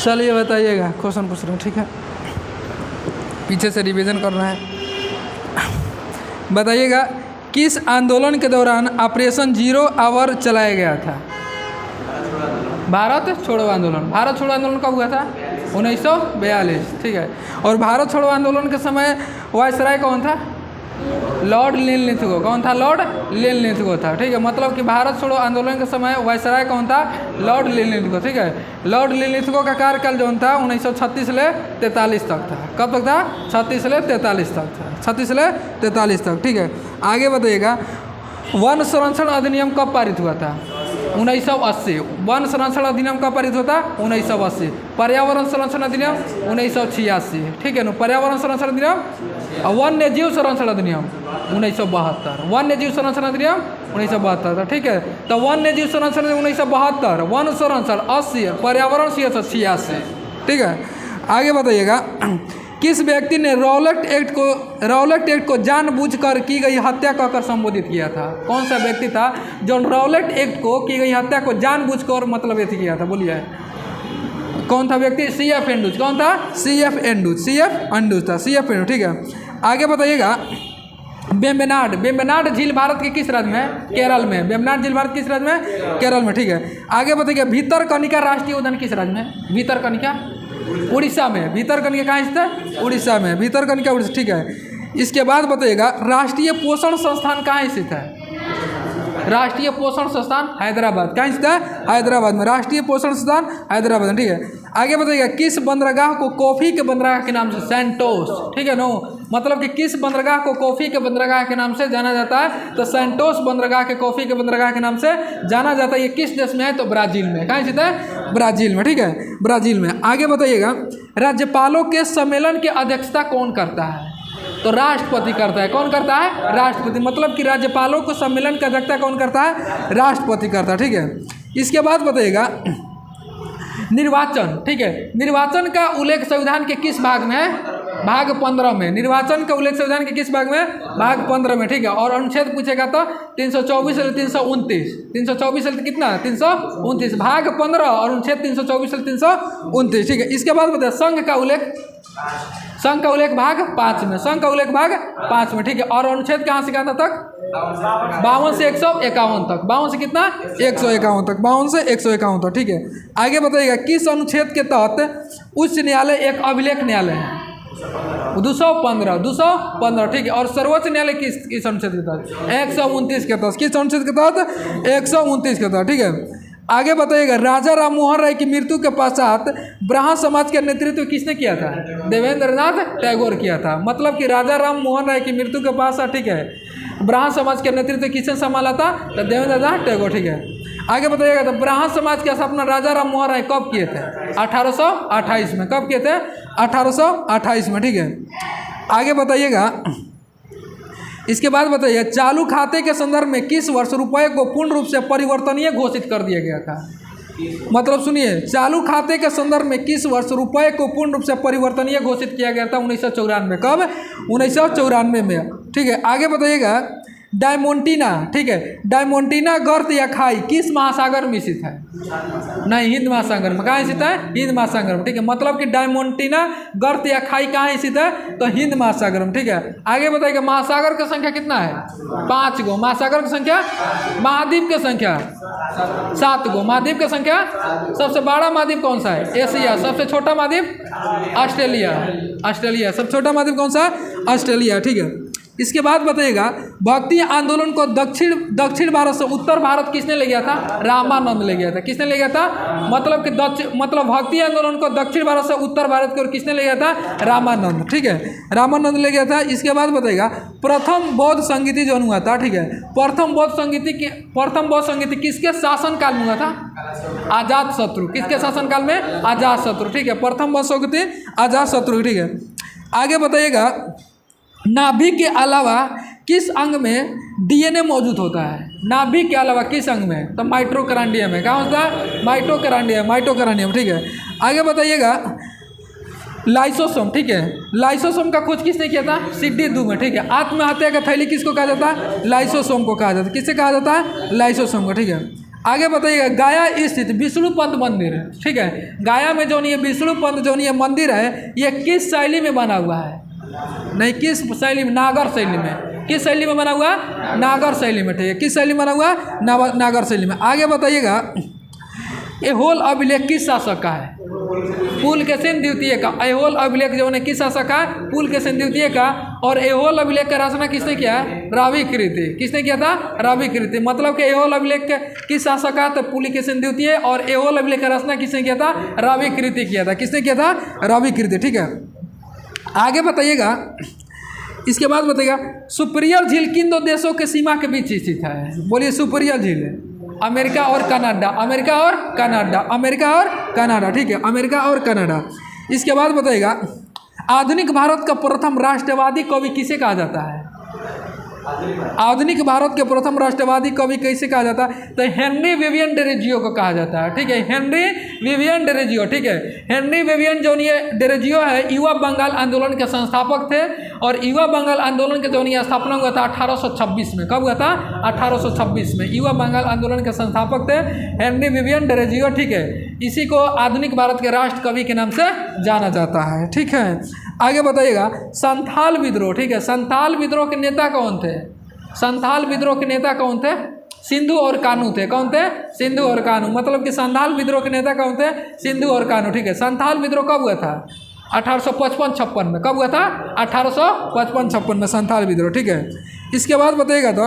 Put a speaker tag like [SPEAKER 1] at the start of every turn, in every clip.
[SPEAKER 1] चलिए बताइएगा, क्वेश्चन पूछ रहे हैं, ठीक है, पीछे से रिवीजन करना है। बताइएगा, किस आंदोलन के दौरान ऑपरेशन 0 आवर चलाया गया था? भारत छोड़ो आंदोलन। भारत छोड़ो आंदोलन कब हुआ था? 1942, ठीक है। और भारत छोड़ो आंदोलन के समय वायसराय कौन था? Lord Linlithgow. कौन था? लॉर्ड लिनलिथगो था, ठीक है। मतलब कि भारत छोड़ो आंदोलन के समय वायसराय कौन था? लॉर्ड लिनलिथगो, ठीक है। लॉर्ड लिनलिथगो का कार्यकाल जो था 1936 से 43 तक था। कब तक था? 36 से 43 तक था, 36 से 43 तक, ठीक है। आगे बताइएगा, वन संरक्षण अधिनियम कब पारित हुआ था? 1980। वन संरक्षण अधिनियम कब पारित होता? 1980। पर्यावरण संरक्षण अधिनियम 1986, ठीक है ना। पर्यावरण संरक्षण अधिनियम और वन्य जीव संरक्षण अधिनियम 1972। वन्य जीव संरक्षण अधिनियम 1972 था, ठीक है। तो वन्य जीव संरक्षण 1972, वन संरक्षण 80, पर्यावरण 86, ठीक है। आगे बताइएगा, किस व्यक्ति ने रॉलेट एक्ट को जानबूझकर की गई हत्या कहकर संबोधित किया था? कौन सा व्यक्ति था जो रॉलेट एक्ट को की गई हत्या को जानबूझकर मतलब ये किया था? बोलिए, कौन था व्यक्ति? CF Andrews. कौन था? CF एंड्रूज था, CF एंड्रूज, ठीक है। आगे बताइएगा, वेम्बनाड झील भारत के किस राज्य में है? केरल में। वेम्बनाड झील भारत किस राज्य में? केरल में, ठीक है। आगे बताइएगा, भितरकनिका राष्ट्रीय उद्यान किस राज्य में है? भितरकनिका उड़ीसा में। भितरकनिका कहाँ स्थित है? उड़ीसा में। भितरकनिका उड़ीसा, ठीक है। इसके बाद बताइएगा, राष्ट्रीय पोषण संस्थान कहाँ स्थित है? राष्ट्रीय पोषण संस्थान हैदराबाद। कहाँ स्थित है? हैदराबाद में। राष्ट्रीय पोषण संस्थान हैदराबाद में, ठीक है। आगे बताइएगा, किस बंदरगाह को कॉफ़ी के बंदरगाह के नाम से? सैंटोस, ठीक है नो। मतलब कि किस बंदरगाह को कॉफ़ी के बंदरगाह के नाम से जाना जाता है? तो सैंटोस बंदरगाह के कॉफ़ी के बंदरगाह के नाम से जाना जाता है। ये किस देश में है? तो ब्राज़ील में। कहाँ स्थित है? ब्राज़ील में, ठीक है, ब्राज़ील में। आगे बताइएगा, राज्यपालों के सम्मेलन की अध्यक्षता कौन करता है? तो राष्ट्रपति करता है। कौन करता है? राष्ट्रपति। मतलब कि राज्यपालों को सम्मेलन की अध्यक्षता कौन करता है? राष्ट्रपति करता है, ठीक है। इसके बाद बताइएगा, निर्वाचन, ठीक है। निर्वाचन का उल्लेख संविधान के किस भाग में है? भाग 15 में। निर्वाचन का उल्लेख संविधान के किस भाग में? भाग 15 में, ठीक है। और अनुच्छेद पूछेगा तो 324 से 329। 324 से कितना? 329, भाग 15 और अनुच्छेद 324 से 329, ठीक है। इसके बाद बताइए, संघ का उल्लेख भाग 5 में। संघ का उल्लेख भाग 5 में, ठीक है। और अनुच्छेद कहाँ से कहाँ तक? 52 से 151 तक। 52 से कितना? 151 तक। 52 से 151 तक, ठीक है। आगे बताइएगा, किस अनुच्छेद के तहत उच्च न्यायालय एक अभिलेख न्यायालय है? 215, ठीक है। और सर्वोच्च न्यायालय किस अनुच्छेद के तहत? 129 के तहत। किस अनुच्छेद के तहत? 129 के तहत, ठीक है। आगे बताइएगा, राजा राम मोहन राय की मृत्यु के पश्चात ब्राह्मण समाज का नेतृत्व किसने किया था? देवेंद्रनाथ टैगोर किया था। मतलब कि राजा राम मोहन राय की मृत्यु के पश्चात, ठीक है, ब्राह्मण समाज का नेतृत्व किसने संभाला था? तो देवेंद्रनाथ टैगोर, ठीक है। आगे बताइएगा, तो ब्राह्मण समाज की स्थापना राजा राम मोहन राय कब किए थे? 1828 में। कब किए थे? 1828 में, ठीक है। आगे बताइएगा, इसके बाद बताइए, चालू खाते के संदर्भ में किस वर्ष रुपये को पूर्ण रूप से परिवर्तनीय घोषित कर दिया गया था? मतलब सुनिए, चालू खाते के संदर्भ में किस वर्ष रुपये को पूर्ण रूप से परिवर्तनीय घोषित किया गया था? 1994। कब? 1994 में, ठीक है। आगे बताइएगा, डायमोंटिना, ठीक है, डायमोंटिना गर्त या खाई किस महासागर में स्थित है? नहीं, हिंद महासागर में। कहाँ स्थित है? हिंद महासागर में, ठीक है। मतलब कि डायमोंटिना गर्त या खाई कहाँ स्थित है? तो हिंद महासागर में, ठीक है। आगे बताइएगा, महासागर की संख्या कितना है? 5 गो। महासागर की संख्या, महाद्वीप की संख्या 7 गो। महाद्वीप की संख्या, सबसे बड़ा महाद्वीप कौन सा है? एशिया। सबसे छोटा महाद्वीप ऑस्ट्रेलिया। सबसे छोटा महाद्वीप कौन सा? ऑस्ट्रेलिया, ठीक है। इसके बाद बताइएगा, भक्ति आंदोलन को दक्षिण भारत से उत्तर भारत किसने ले गया था? रामानंद ले गया था। किसने ले गया था? मतलब कि भक्ति आंदोलन को दक्षिण भारत से उत्तर भारत की ओर किसने ले गया था? रामानंद, ठीक है, रामानंद ले गया था। इसके बाद बताइएगा, प्रथम बौद्ध संगीति जो हुआ था, ठीक है, प्रथम बौद्ध संगीति किसके शासन काल में हुआ था? अजातशत्रु। किसके शासन काल में? अजातशत्रु, ठीक है। प्रथम बौद्ध संगीति अजातशत्रु, ठीक है। आगे बताइएगा, नाभि के अलावा किस अंग में DNA मौजूद होता है? नाभि के अलावा किस अंग में? तो माइटोकॉन्ड्रिया में। कहाँ होता है? माइटोकॉन्ड्रिया, ठीक है। आगे बताइएगा, लाइसोसोम, ठीक है, लाइसोसोम का खोज किसने किया था? सिड्डी दू में, ठीक है। आत्महत्या का थैली किसको कहा जाता है? लाइसोसोम को कहा जाता है। किससे कहा जाता है? लाइसोसोम को, ठीक है। आगे बताइएगा, गया स्थित विष्णु पंत मंदिर है, ठीक है, गया में जो ये विष्णु पंत जो ये मंदिर है ये किस शैली में बना हुआ है? नहीं, किस शैली में? नागर शैली में। किस शैली में बना हुआ? नागर शैली में, ठीक है। किस शैली में बना हुआ? नागर शैली में। आगे बताइएगा, ऐहोल अभिलेख किस शासक का है? पुलकेशिन द्वितीय का। ऐहोल अभिलेख जो है किस शासक का? पुलकेशिन द्वितीय का। और ऐहोल अभिलेख का रचना किसने किया है? रावी कृति। किसने किया था? रावी कृति। मतलब कि ऐहोल अभिलेख किस शासक का? तो पुलकेशिन द्वितीय। और ऐहोल अभिलेख का रचना किसने किया था? रावी कृति किया था। किसने किया था? रावी कृति, ठीक है। आगे बताइएगा, इसके बाद बताइएगा, सुपीरियर झील किन दो देशों के सीमा के बीच स्थित है? बोलिए, सुपीरियर झील अमेरिका और कनाडा। अमेरिका और कनाडा। अमेरिका और कनाडा, ठीक है, अमेरिका और कनाडा। इसके बाद बताइएगा, आधुनिक भारत का प्रथम राष्ट्रवादी कवि किसे कहा जाता है? आधुनिक भारत के प्रथम राष्ट्रवादी कवि कैसे कहा जाता है? तो हेनरी विवियन डेरेजियो को कहा जाता है, ठीक है, हेनरी विवियन डेरेजियो, ठीक है। हेनरी विवियन जो ये डेरेजियो है, युवा बंगाल आंदोलन के संस्थापक थे। और युवा बंगाल आंदोलन के जो ये स्थापना हुआ था 1826 में। कब हुआ था? 1826 में। युवा बंगाल आंदोलन के संस्थापक थे हेनरी विवियन डेरेजियो, ठीक है। इसी को आधुनिक भारत के राष्ट्र कवि के नाम से जाना जाता है, ठीक है। आगे बताइएगा, संथाल विद्रोह, ठीक है, संथाल विद्रोह के नेता कौन थे? संथाल विद्रोह के नेता कौन थे? सिंधु और कान्हू थे। कौन थे? सिंधु और कान्हू। मतलब कि संथाल विद्रोह के नेता कौन थे? सिंधु और कान्हू, ठीक है। संथाल विद्रोह कब हुआ था? 1855-56 में। कब हुआ था? 1855-56 में संथाल विद्रोह, ठीक है। इसके बाद बताइएगा, तो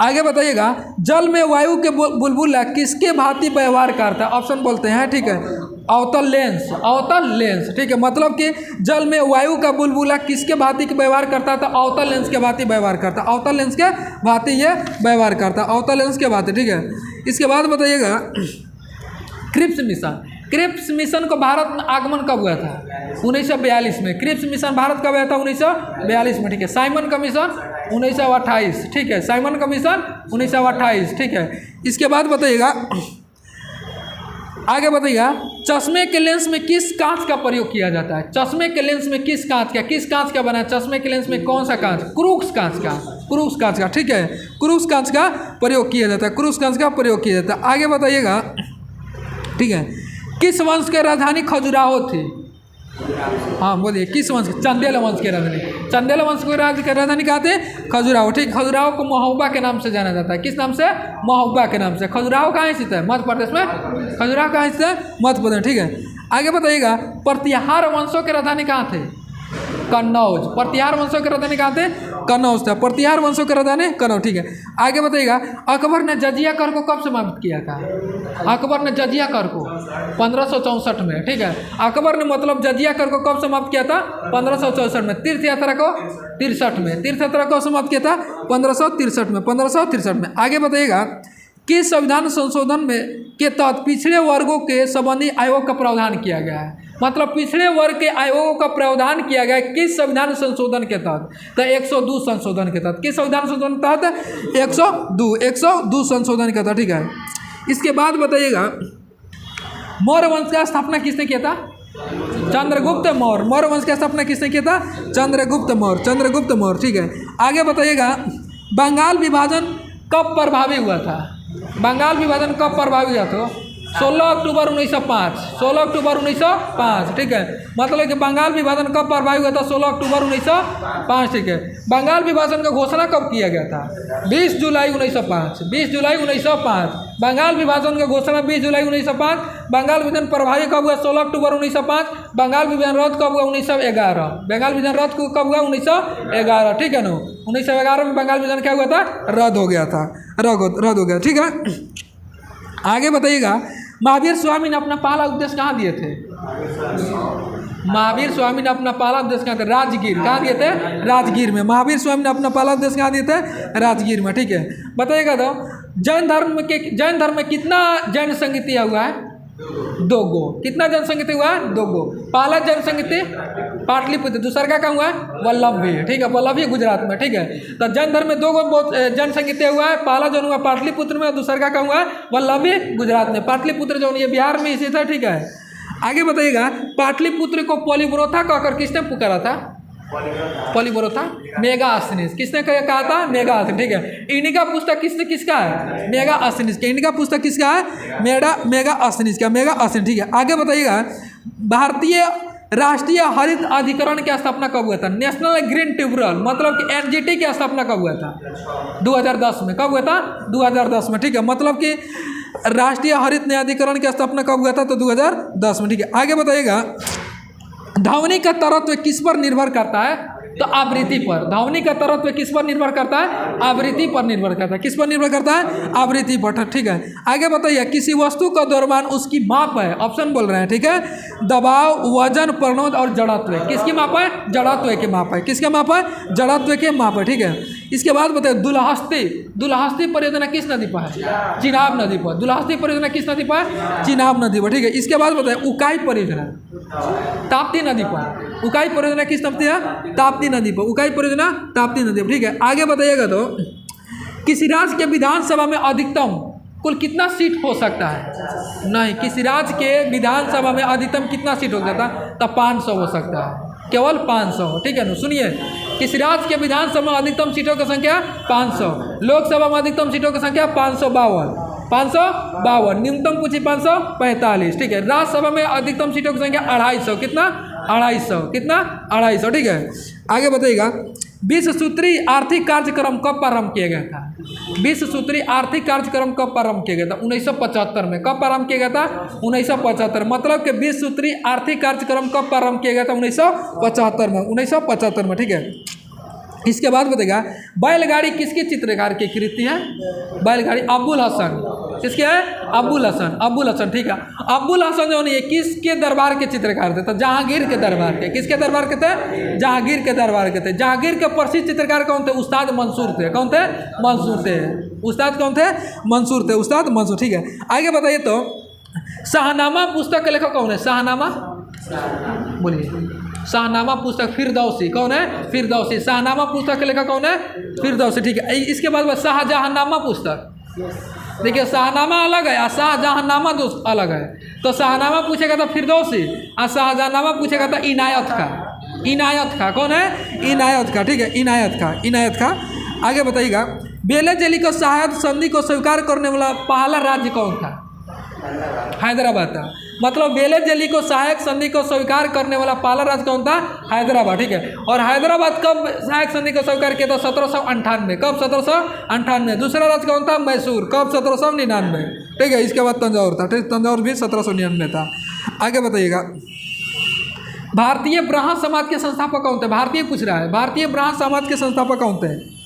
[SPEAKER 1] आगे बताइएगा, जल में वायु के बुलबुला किसके भांति व्यवहार करता है? ऑप्शन बोलते हैं, ठीक है, अवतल लेंस। अवतल लेंस, ठीक है। मतलब कि जल में वायु का बुलबुला किसके भांति व्यवहार करता है? तो अवतल लेंस के भांति व्यवहार करता है। अवतल लेंस के भांति ये व्यवहार करता है, अवतल लेंस के भांति, ठीक है। इसके बाद बताइएगा, क्रिप्स मिशन। क्रिप्स मिशन को भारत में आगमन कब हुआ था? 1942 में। क्रिप्स मिशन भारत कब आया था? 1942 में, ठीक है। साइमन कमीशन 1928, ठीक है, साइमन कमीशन 1928, ठीक है। इसके बाद बताइएगा, आगे बताइएगा, चश्मे के लेंस में किस कांच का प्रयोग किया जाता है? चश्मे के लेंस में किस कांच का बना है? चश्मे के लेंस में कौन सा कांच? क्रूक्स कांच का। क्रूक्स कांच का, ठीक है, क्रूक्स कांच का प्रयोग किया जाता है। क्रूक्स कांच का प्रयोग किया जाता है। आगे बताइएगा, ठीक है, किस वंश की राजधानी खजुराहो थी? हाँ बोलिए, किस वंश? चंदेल वंश की राजधानी। चंदेल वंश की राजधानी कहाँ थे? खजुराहो, ठीक। खजुराहो को महोबा के नाम से जाना जाता है। किस नाम से? महोबा के नाम से। खजुराहो कहाँ स्थित है? मध्य प्रदेश में। खजुराहो कहाँ स्थित है? मध्य प्रदेश, ठीक है। आगे बताइएगा, प्रतिहार वंशों की राजधानी कहाँ थे? कन्नौज। प्रतिहार वंशों की राजधानी कहाँ थे? कन्नौज था। प्रतिहार वंशों की राजधानी कन्नौज, ठीक है। आगे बताइएगा, अकबर ने जजिया कर को कब समाप्त किया था? अकबर ने जजिया कर को 1564 में, ठीक है। अकबर ने मतलब जजिया कर को कब समाप्त किया था? 1564 में। तीर्थ यात्रा को 63 में। तीर्थ यात्रा को समाप्त किया था 1563 में। 1563 में। आगे बताइएगा, किस संविधान संशोधन में के तहत पिछड़े वर्गों के संबंधी आयोग का प्रावधान किया गया है? मतलब पिछड़े वर्ग के आयोगों का प्रावधान किया गया है किस संविधान संशोधन के तहत? तो 102 संशोधन के तहत। किस संविधान संशोधन के तहत? 102 संशोधन के तहत, ठीक है। इसके बाद बताइएगा, मौर्य वंश का स्थापना किसने किया था? चंद्रगुप्त मौर्य। मौर्य वंश का स्थापना किसने किया था? चंद्रगुप्त मौर्य। चंद्रगुप्त मौर्य, ठीक है। आगे बताइएगा, बंगाल विभाजन कब प्रभावी हुआ था? बंगाल विभाजन कब प्रभावी हुआ था? 16 अक्टूबर 1905। 16 अक्टूबर 1905, ठीक है। मतलब कि बंगाल विभाजन कब प्रभावी हुआ था? 16 अक्टूबर 1905, ठीक है। बंगाल विभाजन का घोषणा कब किया गया था? 20 जुलाई 1905। 20 जुलाई 1905 बंगाल विभाजन का घोषणा 20 जुलाई 1905। बंगाल विभाजन प्रभावी कब हुआ? 16 अक्टूबर 1905। बंगाल विभाजन रद्द कब हुआ? 1911। बंगाल विभाजन रद्द कब हुआ? 1911, ठीक है ना। 1911 में बंगाल विभाजन क्या हुआ था? रद्द हो गया था, रद्द हो गया, ठीक है। आगे बताइएगा, महावीर स्वामी ने अपना पहला उपदेश कहाँ दिए थे? महावीर स्वामी ने अपना पहला उपदेश कहाँ थे? राजगीर। कहाँ दिए थे? राजगीर में। महावीर स्वामी ने अपना पहला उपदेश कहाँ दिए थे? राजगीर में, ठीक है। बताइएगा, तो जैन धर्म में कितना जैन संगीतिया हुआ है? 2 गो। कितना जन संगीति हुआ है? 2 गो। पहला जन संगीति पाटलिपुत्र, दूसरा का कहाँ हुआ है? वल्लभी, ठीक है, वल्लभी गुजरात में, ठीक है। तो जैन धर्म में 2 गो जन संगीति हुआ है। पहला जो हुआ पाटलिपुत्र में और दूसरा का कहाँ हुआ है? वल्लभी गुजरात में। पाटलिपुत्र जो ये बिहार में स्थित है, ठीक है। आगे बताइएगा, पाटलिपुत्र को पोलिब्रोथा कहकर किसने पुकारा था? पॉलीबोरोथा मेगास्थनीज। किसने कहा था? मेगास्थनीज। ठीक है, इंडिका पुस्तक किसका है? मेगास्थनीज का। इंडिका पुस्तक किसका है? मेगास्थनीज का, मेगास्थनीज। ठीक है, आगे बताइएगा, भारतीय राष्ट्रीय हरित अधिकरण की स्थापना कब हुआ था? नेशनल ग्रीन ट्रिब्यूनल, मतलब कि एनजीटी की स्थापना कब हुआ था? 2010 में। कब हुआ था? 2010 में। ठीक है, मतलब कि राष्ट्रीय हरित न्यायाधिकरण की स्थापना कब हुआ था? तो 2010 में। ठीक है, आगे बताइएगा, ध्वनि का तरत्व किस पर निर्भर करता है? तो आवृत्ति पर। ध्वनि का तरत्व किस पर निर्भर करता है? आवृत्ति पर निर्भर करता है। किस पर निर्भर करता है? आवृत्ति पर। ठीक है, आगे बताइए, किसी वस्तु का द्रव्यमान उसकी माप है। ऑप्शन बोल रहे हैं। ठीक है, दबाव, वजन, प्रणोद और जड़त्व। किसकी माप है? जड़त्व की माप है। किसके माप है? जड़त्व के माप है। ठीक है, इसके बाद बताइए, दुलहस्ती परियोजना किस नदी पर है? चिनाब नदी पर। दुलहस्ती परियोजना किस नदी पर है? चिनाब नदी पर। ठीक है, इसके बाद बताइए, उकाई परियोजना ताप्ती नदी पर। उकाई परियोजना किस नदी है? ताप्ती नदी पर। उकाई परियोजना ताप्ती नदी पर। ठीक है, आगे बताइएगा, तो किसी राज्य के विधानसभा में अधिकतम कुल कितना सीट हो सकता है? नहीं, किसी राज्य के विधानसभा में अधिकतम कितना सीट हो सकता है? तो 500 हो सकता है, केवल 500। ठीक है ना, सुनिए, किसी राज्य के विधानसभा में अधिकतम सीटों की संख्या 500, लोकसभा में अधिकतम सीटों की संख्या 552, न्यूनतम पूछी 545। ठीक है, राज्यसभा में अधिकतम सीटों की संख्या 250। कितना? 250। कितना? 250। ठीक है, आगे बताइएगा, विश्व सूत्री आर्थिक कार्यक्रम कब प्रारंभ किया गया था? विश्व सूत्री आर्थिक कार्यक्रम कब प्रारंभ किया गया था? 1975 में। कब प्रारंभ किया गया था? 1975। मतलब कि विश्व सूत्री आर्थिक कार्यक्रम कब प्रारंभ किया गया था? 1975 में। 1975 में। ठीक है, इसके बाद बताएगा, बैलगाड़ी किसकी चित्रकार की कृति है? बैलगाड़ी अब्बुल हसन। किसके है? अब्बुल हसन। ठीक है, अब्बुल हसन जो नहीं, किसके दरबार के चित्रकार थे? तो जहांगीर के दरबार के। किसके दरबार के थे? जहांगीर के दरबार के थे। जहांगीर के प्रसिद्ध चित्रकार कौन थे? उस्ताद मंसूर थे। कौन थे? मंसूर थे। उस्ताद कौन थे? मंसूर थे, उस्ताद मंसूर। ठीक है, आगे बताइए, तो शाहनामा पुस्तक के लेखक कौन है? शाहनामा, बोलिए। शाहनामा पुस्तक फिरदौसी। कौन है? फिरदौसी। शाहनामा पुस्तक के लेखक कौन है? फिरदौसी। ठीक है, इसके बाद शाहजहांनामा पुस्तक। देखिए, शाहनामा अलग है और शाहजहांनामा अलग है। तो शाहनामा पूछेगा तो फिरदौसी, और शाहजहांनामा पूछेगा तो इनायत का। कौन है? इनायत का। ठीक है, इनायत का। आगे बताइएगा, बेले जेली को सहायता संधि को स्वीकार करने वाला पहला राज्य कौन था? हैदराबाद था। मतलब बेले जेली को सहायक संधि को स्वीकार करने वाला पहला राज्य कौन था? हैदराबाद। ठीक है, और हैदराबाद कब सहायक संधि को स्वीकार किया था? 1798। कब? 1798। दूसरा राज्य कौन था? मैसूर। कब? 1799। ठीक है, इसके बाद तंजौर था। ठीक, तंजौर भी 1799 था। आगे बताइएगा, भारतीय ब्राह्मण समाज के संस्थापक कौन थे? भारतीय पूछ रहा है, भारतीय ब्राह्मण समाज के संस्थापक कौन थे?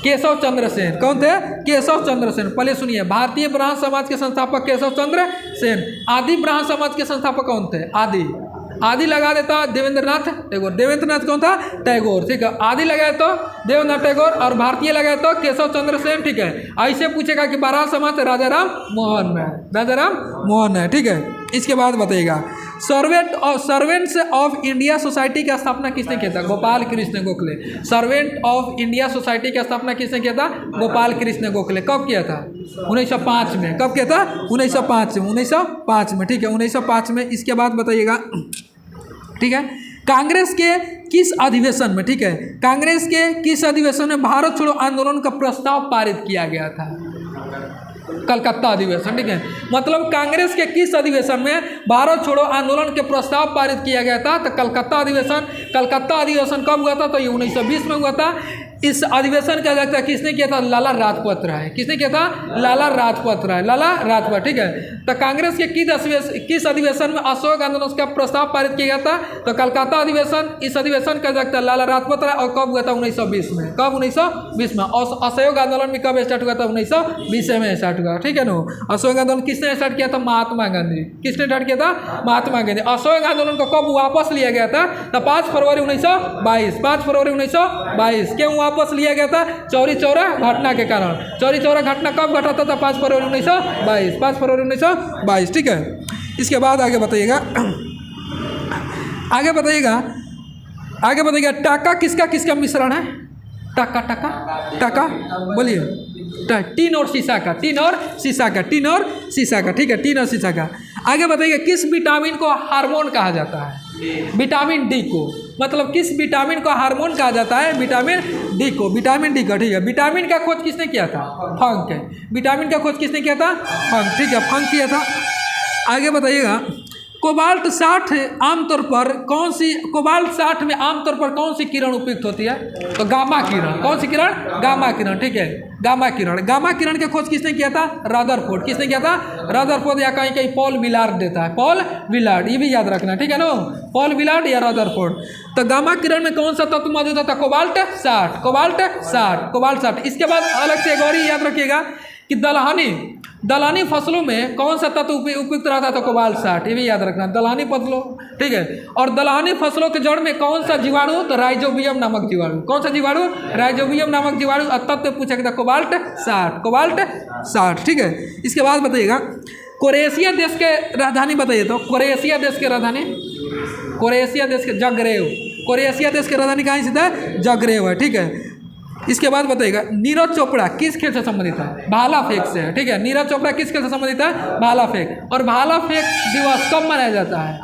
[SPEAKER 1] केशव चंद्र सेन। कौन थे? केशव चंद्र सेन। पहले सुनिए, भारतीय ब्राह्मण समाज के संस्थापक केशव चंद्र सेन। आदि ब्राह्मण समाज के संस्थापक कौन थे? आदि लगा देता देवेंद्रनाथ टैगोर। देवेंद्रनाथ कौन था? टैगोर। ठीक है, आदि लगाए तो देवेंद्रनाथ टैगोर, और भारतीय लगाए तो केशव चंद्र सेन। ठीक है, ऐसे पूछेगा कि ब्राह्मण समाज राजाराम मोहन में। राजाराम मोहन है। ठीक है, इसके बाद बताइएगा, सर्वेंट्स ऑफ इंडिया सोसाइटी की स्थापना किसने किया था? Gopal Krishna Gokhale. Servant of India society की स्थापना किसने किया था? गोपाल कृष्ण गोखले। कब किया था? 1905 में। कब किया था? 1905 में। ठीक है, 1905 में। इसके बाद बताइएगा, ठीक है, कांग्रेस के किस अधिवेशन में, ठीक है, कांग्रेस के किस अधिवेशन में भारत छोड़ो आंदोलन का प्रस्ताव पारित किया गया था? कलकत्ता अधिवेशन। ठीक है, मतलब कांग्रेस के किस अधिवेशन में भारत छोड़ो आंदोलन के प्रस्ताव पारित किया गया था? तो कलकत्ता अधिवेशन कब हुआ था? तो ये 1920 में हुआ था। इस अधिवेशन का अध्यक्षता किसने किया था? लाला राजपत राय। किसने किया था? लाला राजपत राय। लाला राजपत। ठीक है, तो कांग्रेस के किस अधिवेशन में अशोक आंदोलन का प्रस्ताव पारित किया गया था? तो कलकत्ता अधिवेशन। इस अधिवेशन का अध्यक्षता लाला राजपत राय। और कब हुआ था? 1920 में। कब? 1920 में। और असहयोग आंदोलन में कब स्टार्ट हुआ था? 1920 में स्टार्ट हुआ। ठीक है ना, असहयोग आंदोलन किसने स्टार्ट किया था? महात्मा गांधी। किसने स्टार्ट किया था? महात्मा गांधी। असहयोग आंदोलन को कब वापस लिया गया था? तो 5 फरवरी 1922। 5 फरवरी 1922। क्यों वापस लिया गया था? चौरी चौरा घटना के कारण। चौरी चौरा घटना कब घटा था? 5 फरवरी 1922। 5 फरवरी 1922। ठीक है, इसके बाद आगे बताइएगा, टाका किसका मिश्रण है? टाका बोलिए। टीन और शीशा का। ठीक है, टीन और शीशा का। आगे बताइए, किस विटामिन को हार्मोन कहा जाता है? विटामिन डी को। मतलब किस विटामिन को हार्मोन कहा जाता है? विटामिन डी को, विटामिन डी का, ठीक है। विटामिन का खोज किसने किया था? फंक। विटामिन का खोज किसने किया था? फंक, ठीक है, फंक किया था। आगे बताइएगा, कोबाल्ट 60 आमतौर पर कौन सी, कोबाल्ट 60 में आमतौर पर कौन सी किरण उपयुक्त होती है? तो गामा किरण। कौन सी किरण? गामा किरण, ठीक है, गामा किरण। गामा किरण की खोज किसने किया था? रदरफोर्ड। किसने किया था? रदरफोर्ड, या कहीं कहीं पॉल विलार्ड देता है, पॉल विलार्ड, ये भी याद रखना, ठीक है ना, पॉल विलार्ड या रदरफोर्ड। तो गामा किरण में कौन सा तत्व मौजूद होता है? Cobalt 60, cobalt 60, cobalt 60। इसके बाद अलग से एक और याद रखिएगा कि दलहनी फसलों में कौन सा तत्व उपयुक्त रहता था? कोबाल्ट 60, ये भी याद रखना, दलहनी फसलों, ठीक है। और दलहनी फसलों के जड़ में कौन सा जीवाणु? तो राइजोबियम नामक जीवाणु। कौन सा जीवाणु? राइजोबियम नामक जीवाणु। तत्व पूछा गया था कोबाल्ट 60, कोबाल्ट 60, ठीक है। इसके बाद बताइएगा, क्रोएशिया देश के राजधानी बताइए। तो क्रोएशिया देश के राजधानी, क्रोएशिया देश के जग्रेव, क्रोएशिया देश की राजधानी कहाँ स्थित है? जग्रेव है, ठीक है। इसके बाद बताइएगा, नीरज चोपड़ा किस खेल से संबंधित है? भाला फेंक से है, ठीक है। नीरज चोपड़ा किस खेल से संबंधित है? भाला फेंक। और भाला फेंक दिवस कब मनाया जाता है?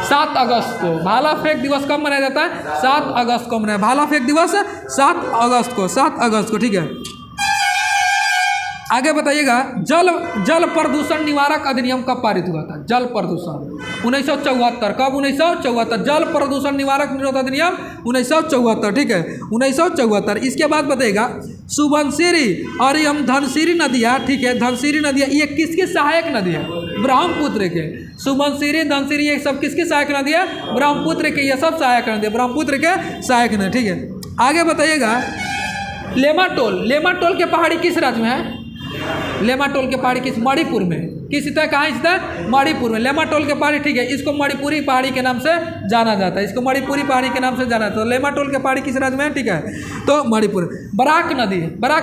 [SPEAKER 1] 7 अगस्त को। भाला फेंक दिवस कब मनाया जाता है? 7 अगस्त को मनाया। भाला फेंक दिवस 7 अगस्त को, 7 अगस्त को, ठीक है। आगे बताइएगा, जल प्रदूषण निवारक अधिनियम कब पारित हुआ था? जल प्रदूषण 1974। कब? 1974। जल प्रदूषण निवारक निरोध अधिनियम 1974, ठीक है, 1974। इसके बाद बताइएगा, सुबनसिरी और एवं धनसिरी नदियाँ, ठीक है, धनसिरी नदियाँ ये किसकी सहायक नदी है? ब्रह्मपुत्र के। सुबनसिरी, धनसिरी ये सब किसकी सहायक नदी है? ब्रह्मपुत्र के, ये सब सहायक नदी है, ब्रह्मपुत्र के सहायक नदी, ठीक है। आगे बताइएगा, लेमाटोल के पहाड़ी किस राज्य में है? लेमाटोल के पहाड़ी किस? मणिपुर में। किस स्थित है? कहाँ स्थित है? मणिपुर में। लेमाटोल के पहाड़ी, ठीक है, इसको मणिपुरी पहाड़ी के नाम से जाना जाता है, इसको मणिपुरी पहाड़ी के नाम से जाना जाता है। लेमाटोल के पहाड़ी किस राज्य में है? ठीक है, तो मणिपुर। बराक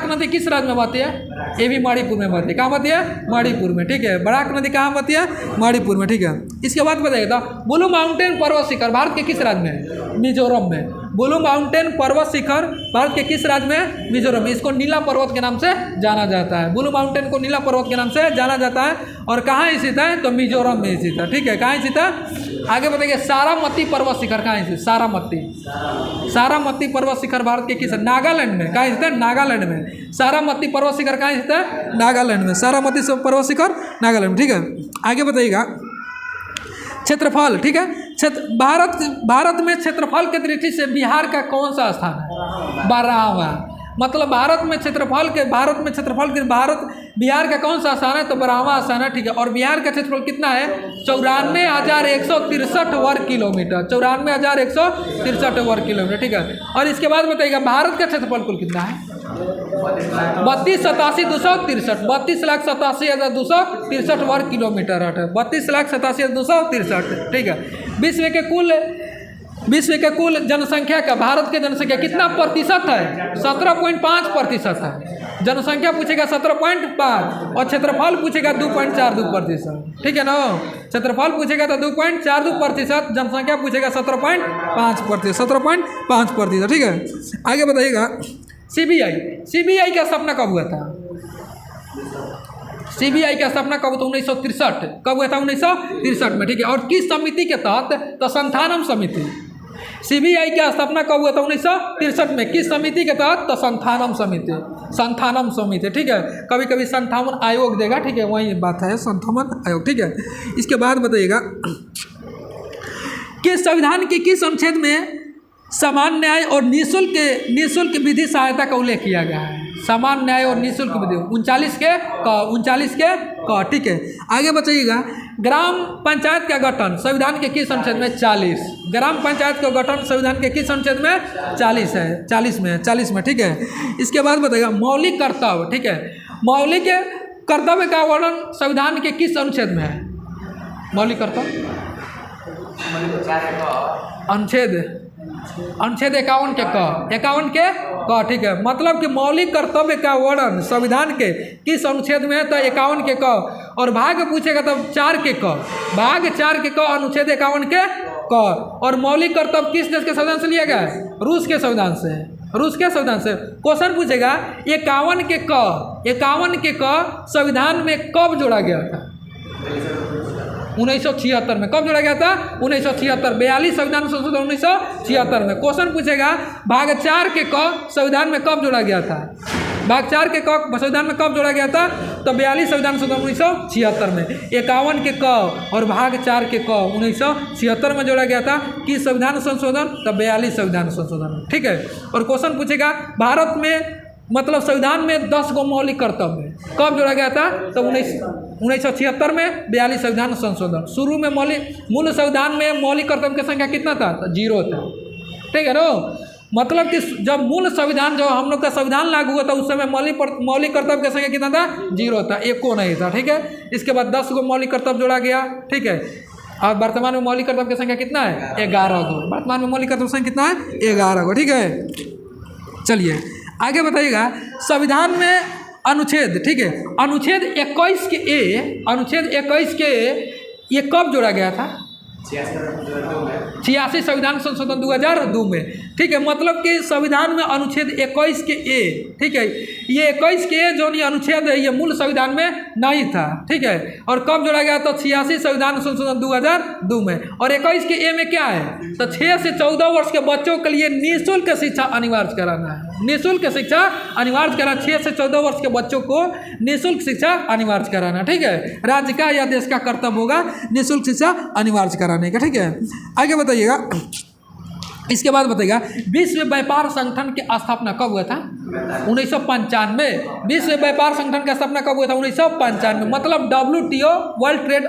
[SPEAKER 1] नदी किस राज्य में बहती है? ये भी मणिपुर में बहती है। कहाँ बहती है? मणिपुर में, ठीक है। बराक नदी कहाँ बहती है? मणिपुर में, ठीक है। इसके बाद बताइएगा, ब्लू माउंटेन पर्वत शिखर भारत के किस राज्य में है? मिजोरम में। ब्लू माउंटेन पर्वत शिखर भारत के किस राज्य में? मिजोरम। इसको नीला पर्वत के नाम से जाना जाता है। ब्लू माउंटेन को नीला पर्वत के नाम से जाना जाता है। और कहाँ स्थित है? तो मिजोरम में स्थित है, ठीक है। कहाँ स्थित है? आगे बताइए, सारामती पर्वत शिखर कहाँ स्थित? सारामती पर्वत शिखर भारत के किस? नागालैंड में। कहाँ स्थित है? नागालैंड में। सारामती पर्वत शिखर कहाँ स्थित है? नागालैंड में। सारामती पर्वत शिखर नागालैंड, ठीक है। आगे बताइएगा, क्षेत्रफल, ठीक है, भारत में क्षेत्रफल की दृष्टि से बिहार का कौन सा स्थान है? 12वां। मतलब भारत में क्षेत्रफल के बिहार का कौन सा स्थान है? तो 12वां स्थान है, ठीक है। और बिहार का क्षेत्रफल कितना है? 94,163 वर्ग किलोमीटर, 94,163 वर्ग किलोमीटर, ठीक है। और इसके बाद बताइएगा, भारत का क्षेत्रफल कुल कितना है? 32,87,263, 32,87,263 वर्ग किलोमीटर है, 32,87,263, ठीक है। विश्व के कुल जनसंख्या का भारत के जनसंख्या कितना प्रतिशत है? 17.5% है। जनसंख्या पूछेगा 17.5 और क्षेत्रफल पूछेगा 2.42%, ठीक है ना। क्षेत्रफल पूछेगा तो 2.42%, जनसंख्या पूछेगा 17.5%, 17.5%, ठीक है। आगे बताइएगा, सीबीआई का स्थापना कब हुआ था? सीबीआई का स्थापना कब? तो 1963। कब हुआ था? 1963 में, ठीक है। और किस समिति के तहत? तो संथानम समिति। सीबीआई की स्थापना कब हुआ था? 1963 में। किस समिति के तहत? तो संथानम समिति, ठीक है। कभी कभी संथानम आयोग देगा, ठीक है, वही बात है, संथानम आयोग, ठीक है। इसके बाद बताइएगा, किस संविधान के किस अनुच्छेद में समान न्याय और निःशुल्क विधि सहायता का उल्लेख किया गया है? समान न्याय और निःशुल्क विधि 39 के क, ठीक है। आगे बताइएगा, ग्राम पंचायत का गठन संविधान के किस अनुच्छेद में? 40। ग्राम पंचायत का गठन संविधान के किस अनुच्छेद में? 40 है, 40 में, ठीक है। इसके बाद बताइएगा, मौलिक कर्तव्य, ठीक है। मौलिक कर्तव्य का वर्णन संविधान के किस अनुच्छेद में है? मौलिक कर्तव्य अनुच्छेद 51 के क, ठीक है। मतलब कि मौलिक कर्तव्य का वर्णन संविधान के किस अनुच्छेद में है? तो 51 के क। और भाग पूछेगा तब 4 के क, भाग 4 के क, अनुच्छेद 51 के क। और मौलिक कर्तव्य किस देश के संविधान से लिया गया है? रूस के संविधान से। क्वेश्चन पूछेगा, 51 के क संविधान में कब जोड़ा गया था? 1976 में। कब जोड़ा गया था? 1976। 42 संविधान संशोधन 1976 में। क्वेश्चन पूछेगा भाग 4 के क संविधान में कब जोड़ा गया था? भाग 4 के क संविधान में कब जोड़ा गया था? तो 42 संविधान संशोधन 1976 में। 51 के क और भाग 4 के क 1976 में जोड़ा गया था। किस संविधान संशोधन? तो 42 संविधान संशोधन, ठीक है। और क्वेश्चन पूछेगा भारत में मतलब संविधान में 10 गो मौलिक कर्तव्य कब जोड़ा गया था? तो 1976 में 42 संविधान संशोधन। शुरू में मूल संविधान में मौलिक कर्तव्य की संख्या कितना था? तो 0 था, ठीक है ना। मतलब कि जब मूल संविधान, जब हम लोग का संविधान लागू हुआ था उस समय मौलिक कर्तव्य की संख्या कितना था? 0 था, 1 को नहीं था, ठीक है। इसके बाद 10 गो मौलिक कर्तव्य जोड़ा गया, ठीक है। और वर्तमान में मौलिक कर्तव्य की संख्या कितना है? 11 गो। वर्तमान में मौलिक कर्तव्य संख्या कितना है? 11 गो, ठीक है। चलिए आगे बताइएगा। संविधान में अनुच्छेद, ठीक है, अनुच्छेद 21 के ये कब जोड़ा गया था? 86 संविधान संशोधन 2002 में, ठीक है। मतलब कि संविधान में अनुच्छेद 21 के ए, ठीक है, ये 21 के ए जो ये अनुच्छेद है ये मूल संविधान में नहीं था, ठीक है। और कब जोड़ा गया? तो 86 संविधान संशोधन 2002 में। और 21 के ए में क्या है? तो 6 से 14 वर्ष के बच्चों के लिए निःशुल्क शिक्षा अनिवार्य कराना है। निःशुल्क शिक्षा अनिवार्य कराना, 6 से 14 वर्ष के बच्चों को निःशुल्क शिक्षा अनिवार्य कराना, ठीक है। राज्य का या देश का कर्तव्य होगा निःशुल्क शिक्षा अनिवार्य कराने का, ठीक है। आगे बताइएगा। इसके बाद बताइएगा विश्व व्यापार संगठन की स्थापना कब हुआ था? 1995। विश्व व्यापार संगठन की स्थापना कब हुआ था? 1995। मतलब WTO, World Trade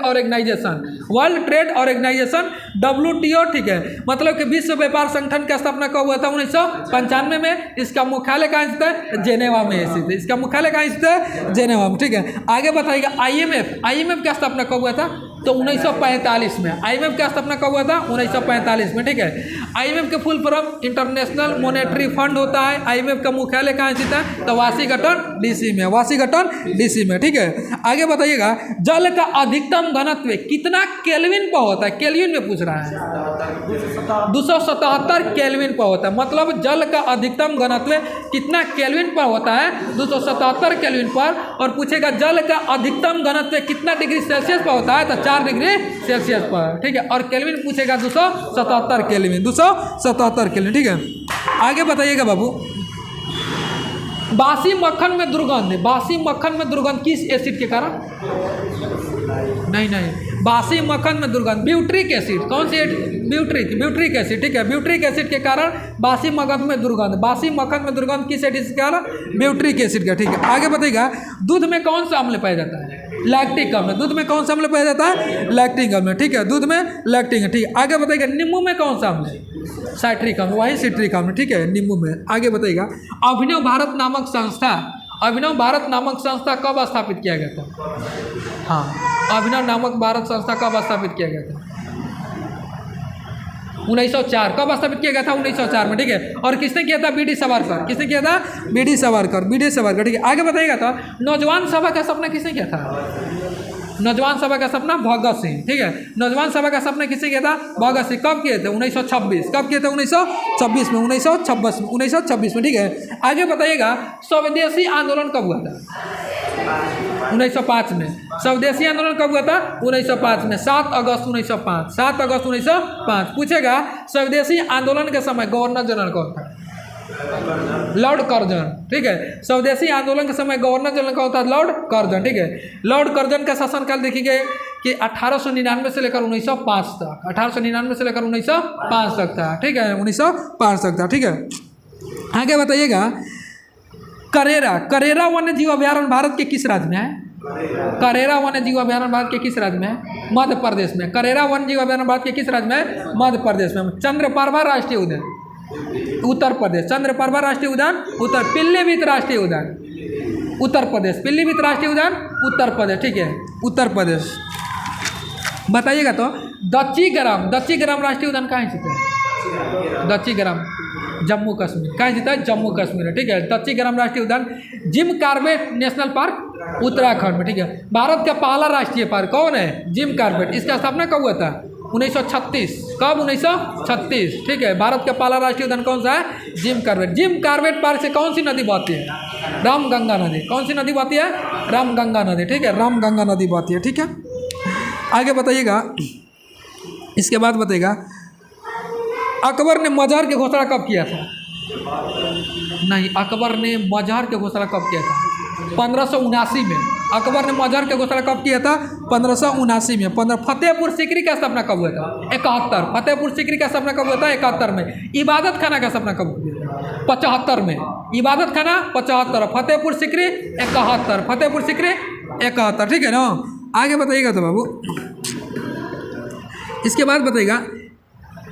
[SPEAKER 1] Organization, WTO, ठीक है। मतलब कि विश्व व्यापार संगठन की स्थापना कब हुआ था? 1995 में। इसका मुख्यालय कहाँ स्थित है? जेनेवा में स्थित है। इसका मुख्यालय कहाँ स्थित है? जेनेवा में, ठीक है। आगे बताइएगा IMF की स्थापना कब हुआ था? तो 1945 में। IMF की स्थापना कब हुआ था? 1945 में, ठीक है। IMF के full form international monetary fund होता है। IMF का मुख्यालय कहाँ स्थित है? तो वाशिंगटन DC में, वाशिंगटन DC में, ठीक है। आगे बताइएगा जल का अधिकतम घनत्व कितना केल्विन पर होता है? केल्विन में पूछ रहा है। 277 केल्विन पर होता है। मतलब जल का अधिकतम घनत्व कितना केल्विन पर होता है? 277 केल्विन पर। और पूछेगा जल का अधिकतम घनत्व कितना डिग्री सेल्सियस पर होता है? तो 4 डिग्री सेल्सियस पर, ठीक है। और केल्विन पूछेगा 277 केल्विन, 277 केल्विन, ठीक है। आगे बताइएगा बाबू। बासी मक्खन में दुर्गंध किस एसिड के कारण? नहीं, बासी मक्खन में दुर्गंध ब्यूट्रिक एसिड। कौन सी? ब्यूट्रिक एसिड, ठीक है। ब्यूट्रिक एसिड के कारण बासी मक्खन में दुर्गंध किस एसिड के कारण? ब्यूट्रिक एसिड का, ठीक है। आगे बताइएगा दूध में कौन सा अम्ल पाया जाता है? लैक्टिक अम्ल। दूध में कौन सा अम्ल पाया जाता है? लैक्टिक अम्ल, ठीक है। दूध में लैक्टिक है, ठीक है। आगे बताइएगा नींबू में कौन सा अम्ल है? साइट्रिक अम्ल, वही सिट्रिक अम्ल, ठीक है, नींबू में। आगे बताइएगा अभिनव भारत नामक संस्था कब स्थापित किया गया था? हाँ, अभिनव नामक भारत संस्था कब स्थापित किया गया था? 1904। कब स्थापित किया गया था? 1904 में, ठीक है। और किसने किया था? BD सावरकर। किसने किया था? BD सावरकर, ठीक है। आगे बताइएगा तो नौजवान सभा का सपना किसने किया था? नौजवान सभा का सपना भगत सिंह, ठीक है। नौजवान सभा का सपना किसने किया था? भगत सिंह। कब किए थे? 1926। कब किए थे? 1926 में, 1926 में, ठीक है। आगे बताइएगा स्वदेशी आंदोलन कब हुआ था? 1905 में। स्वदेशी आंदोलन कब हुआ था? 1905 में, 7 अगस्त 1905। पूछेगा स्वदेशी आंदोलन के समय गवर्नर जनरल कौन था? लॉर्ड कर्जन, ठीक है। स्वदेशी आंदोलन के समय गवर्नर जनरल कौन था? लॉर्ड कर्जन, ठीक है। लॉर्ड कर्जन का शासनकाल देखिए कि 1899 से लेकर 1905 तक, 1899 से लेकर 1905 तक था, ठीक है। 1905 तक था, ठीक है। आगे बताइएगा करेरा वन्य जीव अभयारण्य भारत के किस राज्य में है? करेरा वन्य जीव अभयारण्य भारत के किस राज्य में है? मध्य प्रदेश में। करेरा वन्य जीव अभयारण्य भारत के किस राज्य में है? मध्य प्रदेश में। चंद्रप्रभा राष्ट्रीय उद्यान उत्तर प्रदेश। चंद्रप्रभा राष्ट्रीय उद्यान उत्तर। पीलीभीत राष्ट्रीय उद्यान उत्तर प्रदेश। पीलीभीत राष्ट्रीय उद्यान उत्तर प्रदेश, ठीक है, उत्तर प्रदेश। बताइएगा तो दच्चीग्राम राष्ट्रीय उद्यान कहाँ स्थित है? दच्चीग्राम जम्मू कश्मीर। कहाँ स्थित है? जम्मू कश्मीर है, ठीक है। दच्चीग्राम राष्ट्रीय उद्यान। Jim Corbett national park Uttarakhand में, ठीक है। भारत का पहला राष्ट्रीय पार्क कौन है? Jim Corbett. इसका स्थापना कब हुआ था? 1936। कब? 1936, ठीक है। भारत का पहला राष्ट्रीय उद्यान कौन सा है? Jim Corbett. Jim Corbett park से कौन सी नदी बहती है? रामगंगा नदी। कौन सी नदी बहती है? रामगंगा नदी, ठीक है, रामगंगा नदी बहती है, ठीक है। आगे बताइएगा, इसके बाद बताइएगा अकबर ने मजार की घोषणा कब किया था? नहीं, अकबर ने मजार की घोषणा कब किया था? 1579 में। अकबर ने मजार की घोषणा कब किया था? 1579 में। फतेहपुर सीकरी का स्थापना कब हुआ था? 71। फतेहपुर सीकरी का स्थापना कब हुआ था? 71 में। इबादत खाना का स्थापना कब हुआ था? 75 में। इबादत खाना 75, फतेहपुर सीकरी 71। फतेहपुर सीकरी 71, ठीक है ना। आगे बताइएगा तो बाबू, इसके बाद बताइएगा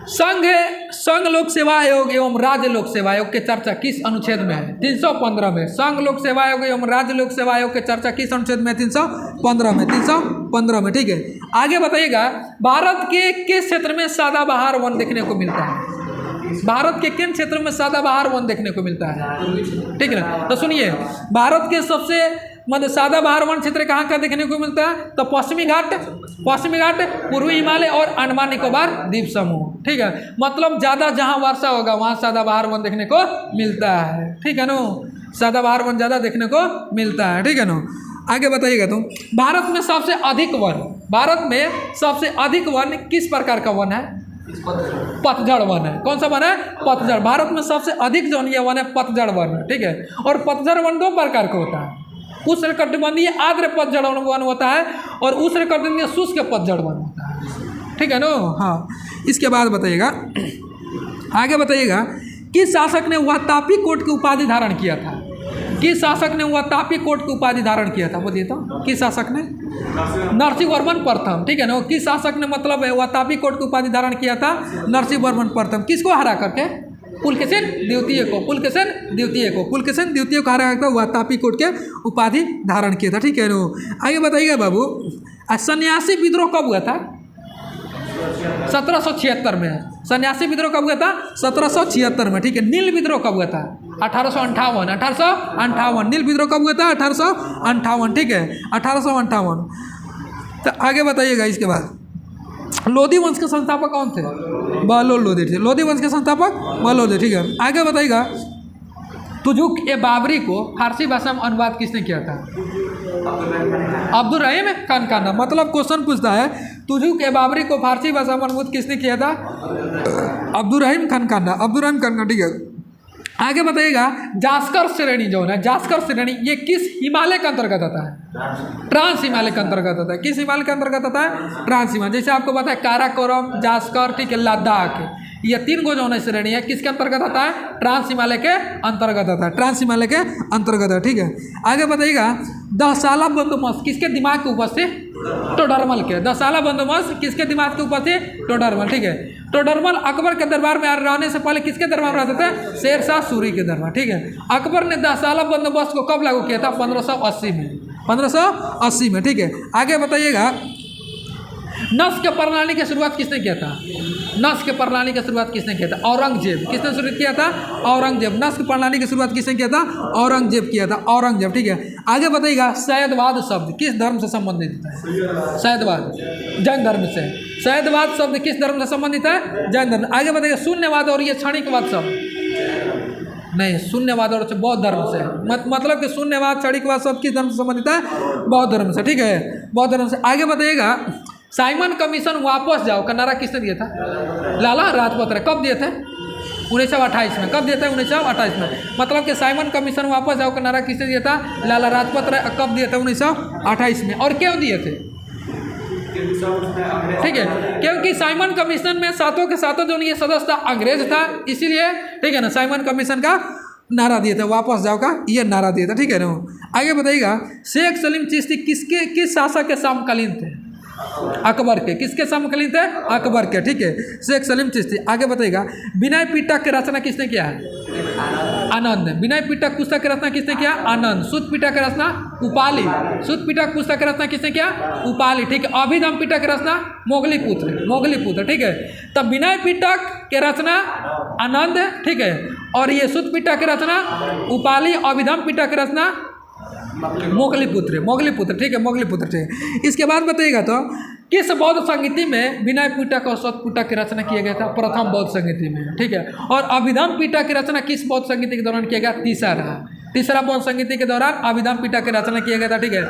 [SPEAKER 1] संघ लोक सेवा आयोग एवं राज्य लोक सेवा आयोग के चर्चा किस अनुच्छेद में है? 315 में। संघ लोक सेवा आयोग एवं राज्य लोक सेवा आयोग के चर्चा किस अनुच्छेद में? 315 में। 315 में, ठीक है। आगे बताइएगा भारत के किस क्षेत्र में सदाबहार वन देखने को मिलता है? भारत के किन क्षेत्रों में सदाबहार वन देखने को मिलता है? ठीक है ना। तो सुनिए, भारत के सबसे सदाबहार वन क्षेत्र कहाँ का देखने को मिलता है? तो पश्चिमी घाट, पूर्वी हिमालय और अंडमान निकोबार द्वीप समूह, ठीक है। मतलब ज़्यादा जहाँ वर्षा होगा वहाँ सदाबहार वन देखने को मिलता है, ठीक है ना। सदाबहार वन ज़्यादा देखने को मिलता है, ठीक है ना। आगे बताइएगा तुम, भारत में सबसे अधिक वन किस प्रकार का वन है? पतझड़ वन है। कौन सा वन है? पतझड़। भारत में सबसे अधिक जो ये वन है पतझड़ वन है, ठीक है। और पतझड़ वन 2 प्रकार का होता है, उष्णकटिबंधीय आर्द्र पतझड़ वन होता है और उष्णकटिबंधीय शुष्क पतझड़ वन होता है, ठीक है ना। हाँ, इसके बाद बताइएगा, आगे बताइएगा किस शासक ने वह तापी कोट की उपाधि धारण किया था? किस शासक ने वह तापी कोट की उपाधि धारण किया था? बोलिए तो, किस शासक ने? नरसिंहवर्मन प्रथम, ठीक है ना। किस शासक ने मतलब वह तापी कोट की उपाधि धारण किया था? नरसिंहवर्मन प्रथम। किसको हरा करके? पुलकेशिन द्वितीय को। पुलकेशिन द्वितीय को हरा करके वह तापी कोट के उपाधि धारण किया था, ठीक है ना। आगे बताइएगा बाबू, सन्यासी विद्रोह कब हुआ था? 1776 में। सन्यासी विद्रोह कब हुआ था? 1776 में, ठीक है। नील विद्रोह कब हुआ था? 1858। नील विद्रोह कब हुआ था? 1858, ठीक है, 1858। तो आगे बताइएगा इसके बाद, लोधी वंश के संस्थापक कौन थे? बहलोल लोधी थे। लोधी वंश के संस्थापक बहलोल लोधी, ठीक है। आगे बताइएगा तुजुक-ए-बाबरी को फारसी भाषा में अनुवाद किसने किया था? अब्दुल रहीम खानकाना। मतलब क्वेश्चन पूछता है तुजुक-ए-बाबरी को फारसी भाषा में अनुवाद किसने किया था? अब्दुल रहीम खानकाना, ठीक है। आगे बताइएगा जास्कर श्रेणी जो है, जास्कर श्रेणी ये किस हिमालय के अंतर्गत आता है? ट्रांस हिमालय के अंतर्गत आता है। किस हिमालय के अंतर्गत आता है? ट्रांस हिमालय। जैसे आपको पता है काराकोरम, जास्कर, ठीक है, लद्दाख, ये 3 गो जो है श्रेणी है किसके अंतर्गत आता है? ट्रांस हिमालय के अंतर्गत आता है, ट्रांस हिमालय के अंतर्गत है, ठीक है। आगे बताइएगा दसाला बंदोबस्त किसके दिमाग के ऊपर से? टोडरमल के। दसाला बंदोबस्त किसके दिमाग के ऊपर से? टोडरमल, ठीक है। टोडरमल अकबर के दरबार में रहने से पहले किसके दरबार में रहते थे? शेर शाह सूरी के दरबार, ठीक है। अकबर ने दसाला बंदोबस्त को कब लागू किया था? 1580 में। 1580 में, ठीक है। आगे बताइएगा नस्क प्रणाली की शुरुआत किसने किया था? नस्क प्रणाली की शुरुआत किसने किया था? औरंगजेब। किसने शुरू किया था? औरंगजेब। नस्क प्रणाली की शुरुआत किसने किया था? औरंगजेब किया था, औरंगजेब, ठीक है। आगे बताइएगा सैयदवाद शब्द किस धर्म से संबंधित है? सैयदवाद जैन धर्म से। सैयदवाद शब्द किस धर्म से संबंधित है? जैन धर्म। आगे बताइएगा शून्यवाद और ये क्षणिकवाद शब्द नहीं, शून्यवाद और बौद्ध धर्म से। मतलब कि शून्यवाद क्षणिकवाद शब्द किस धर्म से संबंधित है? बौद्ध धर्म से, ठीक है, बौद्ध धर्म से। आगे बताइएगा साइमन कमीशन वापस जाओ का नारा किसने दिया था? लाला लाजपत राय। कब दिए थे? 1928 में। कब दिया था? 1928 में। मतलब कि साइमन कमीशन वापस जाओ का नारा किसने दिया था? लाला लाजपत राय। कब दिया था? 1928 में। और क्यों दिए थे? ठीक है, क्योंकि साइमन कमीशन में सातों के सातों जो ये सदस्य था अंग्रेज था, इसीलिए, ठीक है ना, साइमन कमीशन का नारा दिया था, वापस जाओ का ये नारा दिया था, ठीक है ना। आगे बताइएगा शेख सलीम चिश्ती किस शासक के समकालीन थे? अकबर के। किसके समकालीन थे? अकबर के, ठीक है, शेख सलीम चिश्ती। आगे बताइएगा विनय पिटक की रचना किसने किया है? आनंद। विनय पिटक पुस्तक की रचना किसने किया? आनंद। सुत पिटक की रचना उपाली। सुत पिटक पुस्तक की रचना किसने किया? उपाली, ठीक है। अभिधम पिटक की रचना मोगलीपुत्र, ठीक है। तब विनय पिटक की रचना आनंद, ठीक है, और ये सुत पिटक की रचना उपाली, अभिधम पिटक की रचना मोगलीपुत्र, ठीक है, मोगलीपुत्र, ठीक है। इसके बाद बताइएगा तो किस बौद्ध संगीति में विनय पिटक और सत पिटक की रचना किया गया था? प्रथम बौद्ध संगीति में, ठीक है। और अभिधम पिटक की रचना किस बौद्ध संगीति के दौरान किया गया? तीसरा रहा। तीसरा बौद्ध संगीति के दौरान अभिधम पिटक की रचना किया गया था। ठीक है,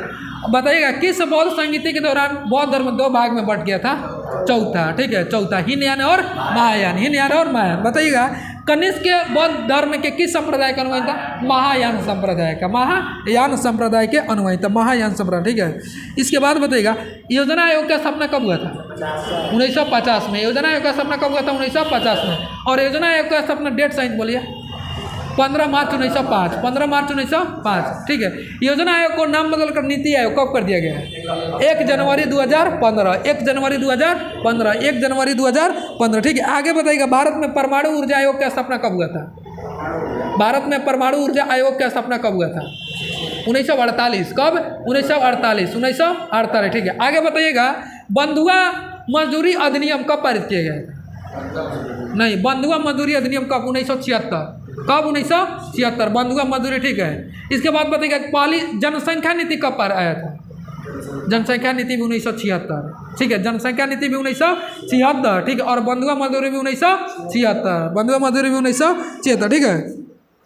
[SPEAKER 1] बताइएगा किस बौद्ध संगीति के दौरान बौद्ध धर्म 2 भाग में बट गया था? चौथा। ठीक है, चौथा, हीनयान और महायान, हीनयान और महायान। बताइएगा कनिष्क के बौद्ध धर्म के किस संप्रदाय का अनुयायी था? महायान संप्रदाय का, महायान संप्रदाय के अनुयायी था, महायान संप्रदाय। ठीक है, इसके बाद बताइएगा योजना आयोग का स्थापना कब हुआ था? 1950 में। योजना आयोग का स्थापना कब हुआ था? 1950 में। और योजना आयोग का स्थापना डेट साइंस बोलिए। 15 मार्च 1905, 15 मार्च 1905। ठीक है, योजना आयोग को नाम बदलकर नीति आयोग कब कर दिया गया है? 1 जनवरी 2015, 1 जनवरी 2015, 1 जनवरी 2015। ठीक है, आगे बताइएगा भारत में परमाणु ऊर्जा आयोग की स्थापना कब हुआ था? भारत में परमाणु ऊर्जा आयोग की स्थापना कब हुआ था? 1948। कब? 1948, 1948। ठीक है, आगे बताइएगा बंधुआ मजदूरी अधिनियम कब पारित किया गया था? नहीं, बंधुआ मजदूरी अधिनियम कब? 1976। कब? 1976, बंधुआ मजदूरी। ठीक है, इसके बाद बताइएगा पहली जनसंख्या नीति कब पर आया था? जनसंख्या नीति भी 1976। ठीक है, जनसंख्या नीति भी 1976। ठीक है, और बंधुआ मजदूरी भी 1976, बंधुआ मजदूरी भी 1976। ठीक है,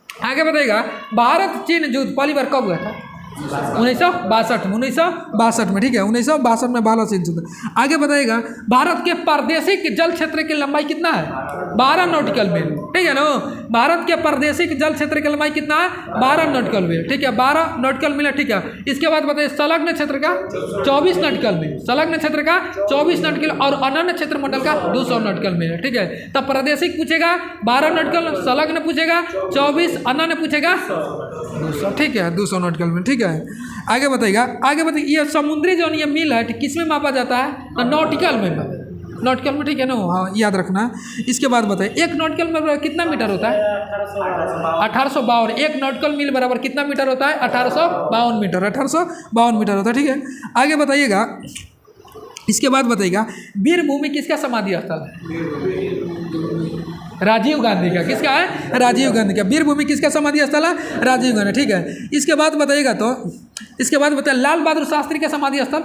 [SPEAKER 1] आगे बताइएगा भारत चीन युद्ध पहली बार कब हुआ था? 1962 में, 1962 में। ठीक है, 1962 में भारत चीन युद्ध। आगे बताइएगा भारत के प्रादेशिक जल क्षेत्र की लंबाई कितना है? 12 नॉटिकल मील। ठीक है ना, भारत के प्रादेशिक जल क्षेत्र की लंबाई कितना है? 12 नॉटिकल मील। ठीक है, 12 नॉटिकल मील है। ठीक है, इसके बाद बताइए संलग्न क्षेत्र का 24 नॉटिकल मील, संलग्न क्षेत्र का 24 नॉटिकल और अनन्य क्षेत्र मंडल का 200 नॉटिकल मील है। ठीक है, तब प्रादेशिक पूछेगा 12 नॉटिकल, संलग्न पूछेगा 24, अनन्य पूछेगा 200। ठीक है, 200 नॉटिकल मील। ठीक है, आगे बताइएगा, आगे बताइए ये समुद्री जो ये मील है किस में मापा जाता है? नॉटिकल में, नॉटिकल में। ठीक है ना, हाँ याद रखना। इसके बाद बताइए 1 नॉटिकल मील कितना मीटर होता है? 1852। 1 नॉटिकल मील बराबर कितना मीटर होता है? 1852 मीटर, 1852 मीटर होता है। ठीक है, आगे बताइएगा, इसके बाद बताइएगा वीर भूमि किसका समाधि स्थल है? राजीव गांधी का। किसका है? राजीव गांधी का। वीर भूमि किसका समाधि स्थल है? राजीव गांधी। ठीक है, इसके बाद बताइएगा तो इसके बाद बताइए लाल बहादुर शास्त्री का समाधि स्थल?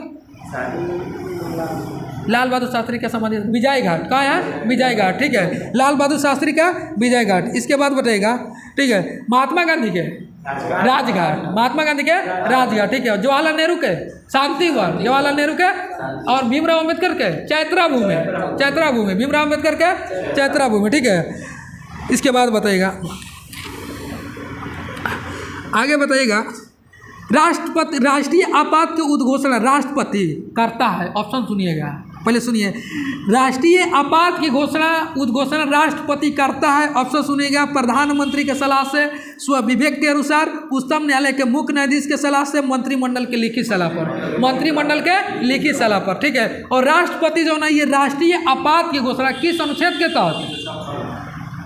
[SPEAKER 1] लाल बहादुर शास्त्री का समाधि विजय घाट। कहाँ है? विजय घाट। ठीक है, लाल बहादुर शास्त्री का विजय घाट। इसके बाद बताइएगा, ठीक है, महात्मा गांधी के राजघाट, महात्मा गांधी के राजघाट। ठीक है, जवाहरलाल नेहरू के शांति वन, जवाहरलाल नेहरू के, और भीमराव अम्बेडकर के चैत्रा भूमि, चैत्रा भूमि, भीमराव अम्बेडकर के चैत्रा भूमि। ठीक है, इसके बाद बताइएगा, आगे बताइएगा राष्ट्रपति राष्ट्रीय आपात की उद्घोषणा राष्ट्रपति करता है। ऑप्शन सुनिएगा, पहले सुनिए। राष्ट्रीय आपात की उद्घोषणा राष्ट्रपति करता है। ऑप्शन सुनिएगा। प्रधानमंत्री के सलाह से, स्वविवेक के अनुसार, उच्चतम न्यायालय के मुख्य न्यायाधीश के सलाह से, मंत्रिमंडल के लिखित सलाह पर, मंत्रिमंडल के लिखित सलाह पर। ठीक है, और राष्ट्रपति जो ना ये राष्ट्रीय आपात की घोषणा किस अनुच्छेद के तहत?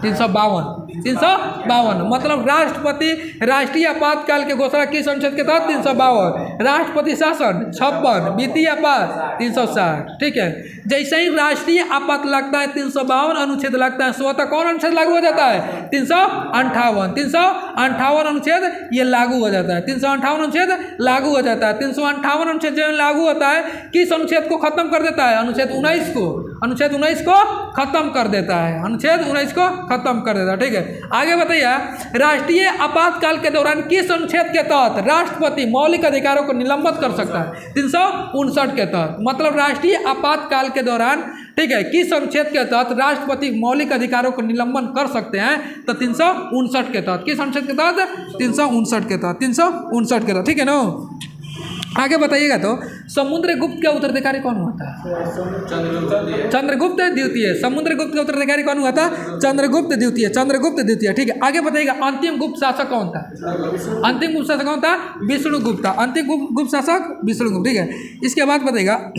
[SPEAKER 1] 352, मतलब राष्ट्रपति राष्ट्रीय आपातकाल की घोषणा किस अनुच्छेद के तहत? 352। राष्ट्रपति शासन 56, वित्तीय आपात 360। ठीक है, जैसे ही राष्ट्रीय आपात लगता है 352 अनुच्छेद लगता है, स्वतः कौन अनुच्छेद लागू हो जाता है? 358, 358 अनुच्छेद ये लागू हो जाता है। 358 अनुच्छेद लागू हो जाता है। 358 अनुच्छेद जो लागू होता है किस अनुच्छेद को खत्म कर देता है? अनुच्छेद 19 को, अनुच्छेद 19 को खत्म कर देता है, अनुच्छेद 19 को खत्म कर देता है। ठीक है, आगे बताइए राष्ट्रीय आपातकाल के दौरान किस अनुच्छेद के तहत राष्ट्रपति मौलिक अधिकारों को निलंबित कर सकता है? 359 के तहत। मतलब राष्ट्रीय आपातकाल के दौरान, ठीक है, किस अनुच्छेद के तहत राष्ट्रपति मौलिक अधिकारों को निलंबन कर सकते हैं? तो 359 के तहत। किस अनुच्छेद के तहत? 359 के तहत, 359 के तहत। ठीक है ना, आगे बताइएगा तो समुद्रगुप्त का उत्तराधिकारी कौन हुआ था? चंद्रगुप्त द्वितीय। समुद्रगुप्त का उत्तराधिकारी कौन हुआ था? चंद्रगुप्त द्वितीय, चंद्रगुप्त द्वितीय। ठीक है, आगे बताइएगा अंतिम गुप्त शासक कौन था? अंतिम गुप्त शासक कौन था? विष्णुगुप्त। अंतिम गुप्त शासक विष्णुगुप्त। ठीक है, इसके बाद बताइएगा,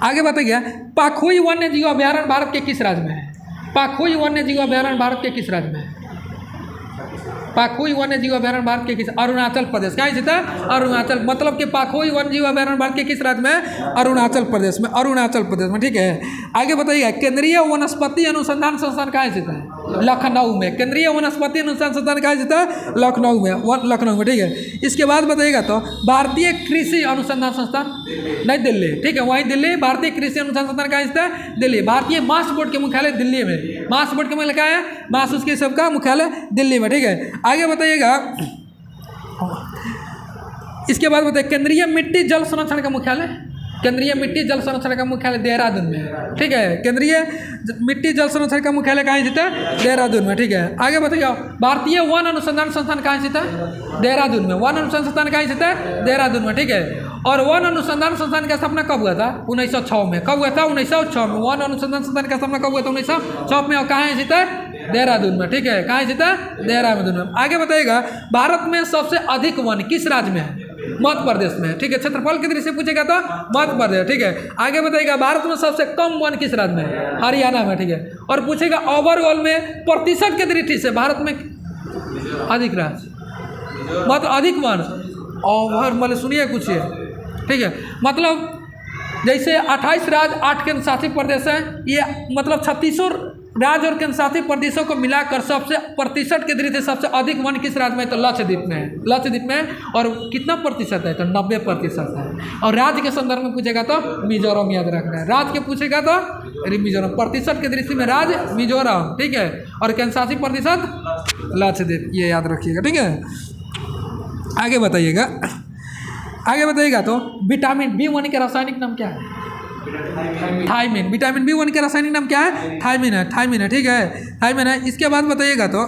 [SPEAKER 1] आगे बताइएगा पाखुई वन्य जीव अभ्यारण्य भारत के किस राज्य में है? पाखुई वन्य जीव अभ्यारण्य भारत के किस राज्य में है? पाखुई वन्य जीव अभ्यारण्य भारत के किस? अरुणाचल प्रदेश। कहाँ स्थित है? अरुणाचल। मतलब कि पाखुई वन्य जीव अभ्यारण्य भारत के किस राज्य में? अरुणाचल प्रदेश में, अरुणाचल प्रदेश में। ठीक है, आगे बताइएगा केंद्रीय वनस्पति अनुसंधान संस्थान कहाँ स्थित है? लखनऊ में। केंद्रीय वनस्पति अनुसंधान संस्थान कहाँ स्थित है? लखनऊ में, लखनऊ में। ठीक है, इसके बाद बताइएगा तो भारतीय कृषि अनुसंधान संस्थान नई दिल्ली। ठीक है, वहीं दिल्ली। भारतीय कृषि अनुसंधान संस्थान कहाँ स्थित है? दिल्ली। भारतीय मांस बोर्ड के मुख्यालय दिल्ली में, महासुपर के मुख्यालय कहाँ है? महासुपर के सबका मुख्यालय दिल्ली में, ठीक है। आगे बताइएगा, इसके बाद बताइए केंद्रीय मिट्टी जल संरक्षण का मुख्यालय, केंद्रीय मिट्टी जल संरक्षण का मुख्यालय देहरादून में है, ठीक है। केंद्रीय मिट्टी जल संरक्षण का मुख्यालय कहाँ स्थित है? देहरादून में, ठीक है। आगे बताइए भारतीय वन अनुसंधान संस्थान कहाँ स्थित है? देहरादून में। वन अनुसंधान संस्थान कहाँ स्थित है? देहरादून में, ठीक है। और वन अनुसंधान संस्थान का स्थापना कब हुआ था? 1906 में। कब हुआ था? 1906 में। वन अनुसंधान संस्थान का स्थापना कब हुआ था? 1906 में। और कहाँ स्थित है? देहरादून में, ठीक है। कहाँ स्थित है? देहरादून में। आगे बताइएगा भारत में सबसे अधिक वन किस राज्य में है? मध्य प्रदेश में, ठीक है। क्षेत्रफल की दृष्टि से पूछेगा तो मध्य प्रदेश, ठीक है। आगे बताइएगा भारत में सबसे कम वन किस राज्य में है? हरियाणा में, ठीक है। और पूछेगा ओवरऑल में प्रतिशत की दृष्टि से भारत में अधिक राज्य मतलब अधिक वन ओवर मतलब सुनिए कुछ है, ठीक है। मतलब जैसे 28 राज्य 8 केंद्र शासित प्रदेश है, ये मतलब 36 राज्य और केंद्र शासित प्रदेशों को मिलाकर सबसे प्रतिशत के दृष्टि से सबसे अधिक वन किस राज्य में है? तो लक्षद्वीप में है। लक्षद्वीप में। और कितना प्रतिशत है? तो 90% है। और राज्य के संदर्भ में पूछेगा तो मिजोरम याद रखना है। राज्य के पूछेगा तो मिजोरम, प्रतिशत की दृष्टि में राज्य मिजोरम, ठीक है। और केंद्र शासित प्रदेश लक्षद्वीप, ये याद रखिएगा, ठीक है। आगे बताइएगा, आगे बताइएगा तो विटामिन B1 के रासायनिक नाम क्या है? थायमिन। विटामिन B1 के रासायनिक नाम क्या है? थायमिन है, थायमिन है, ठीक है। थायमिन है। इसके बाद बताइएगा तो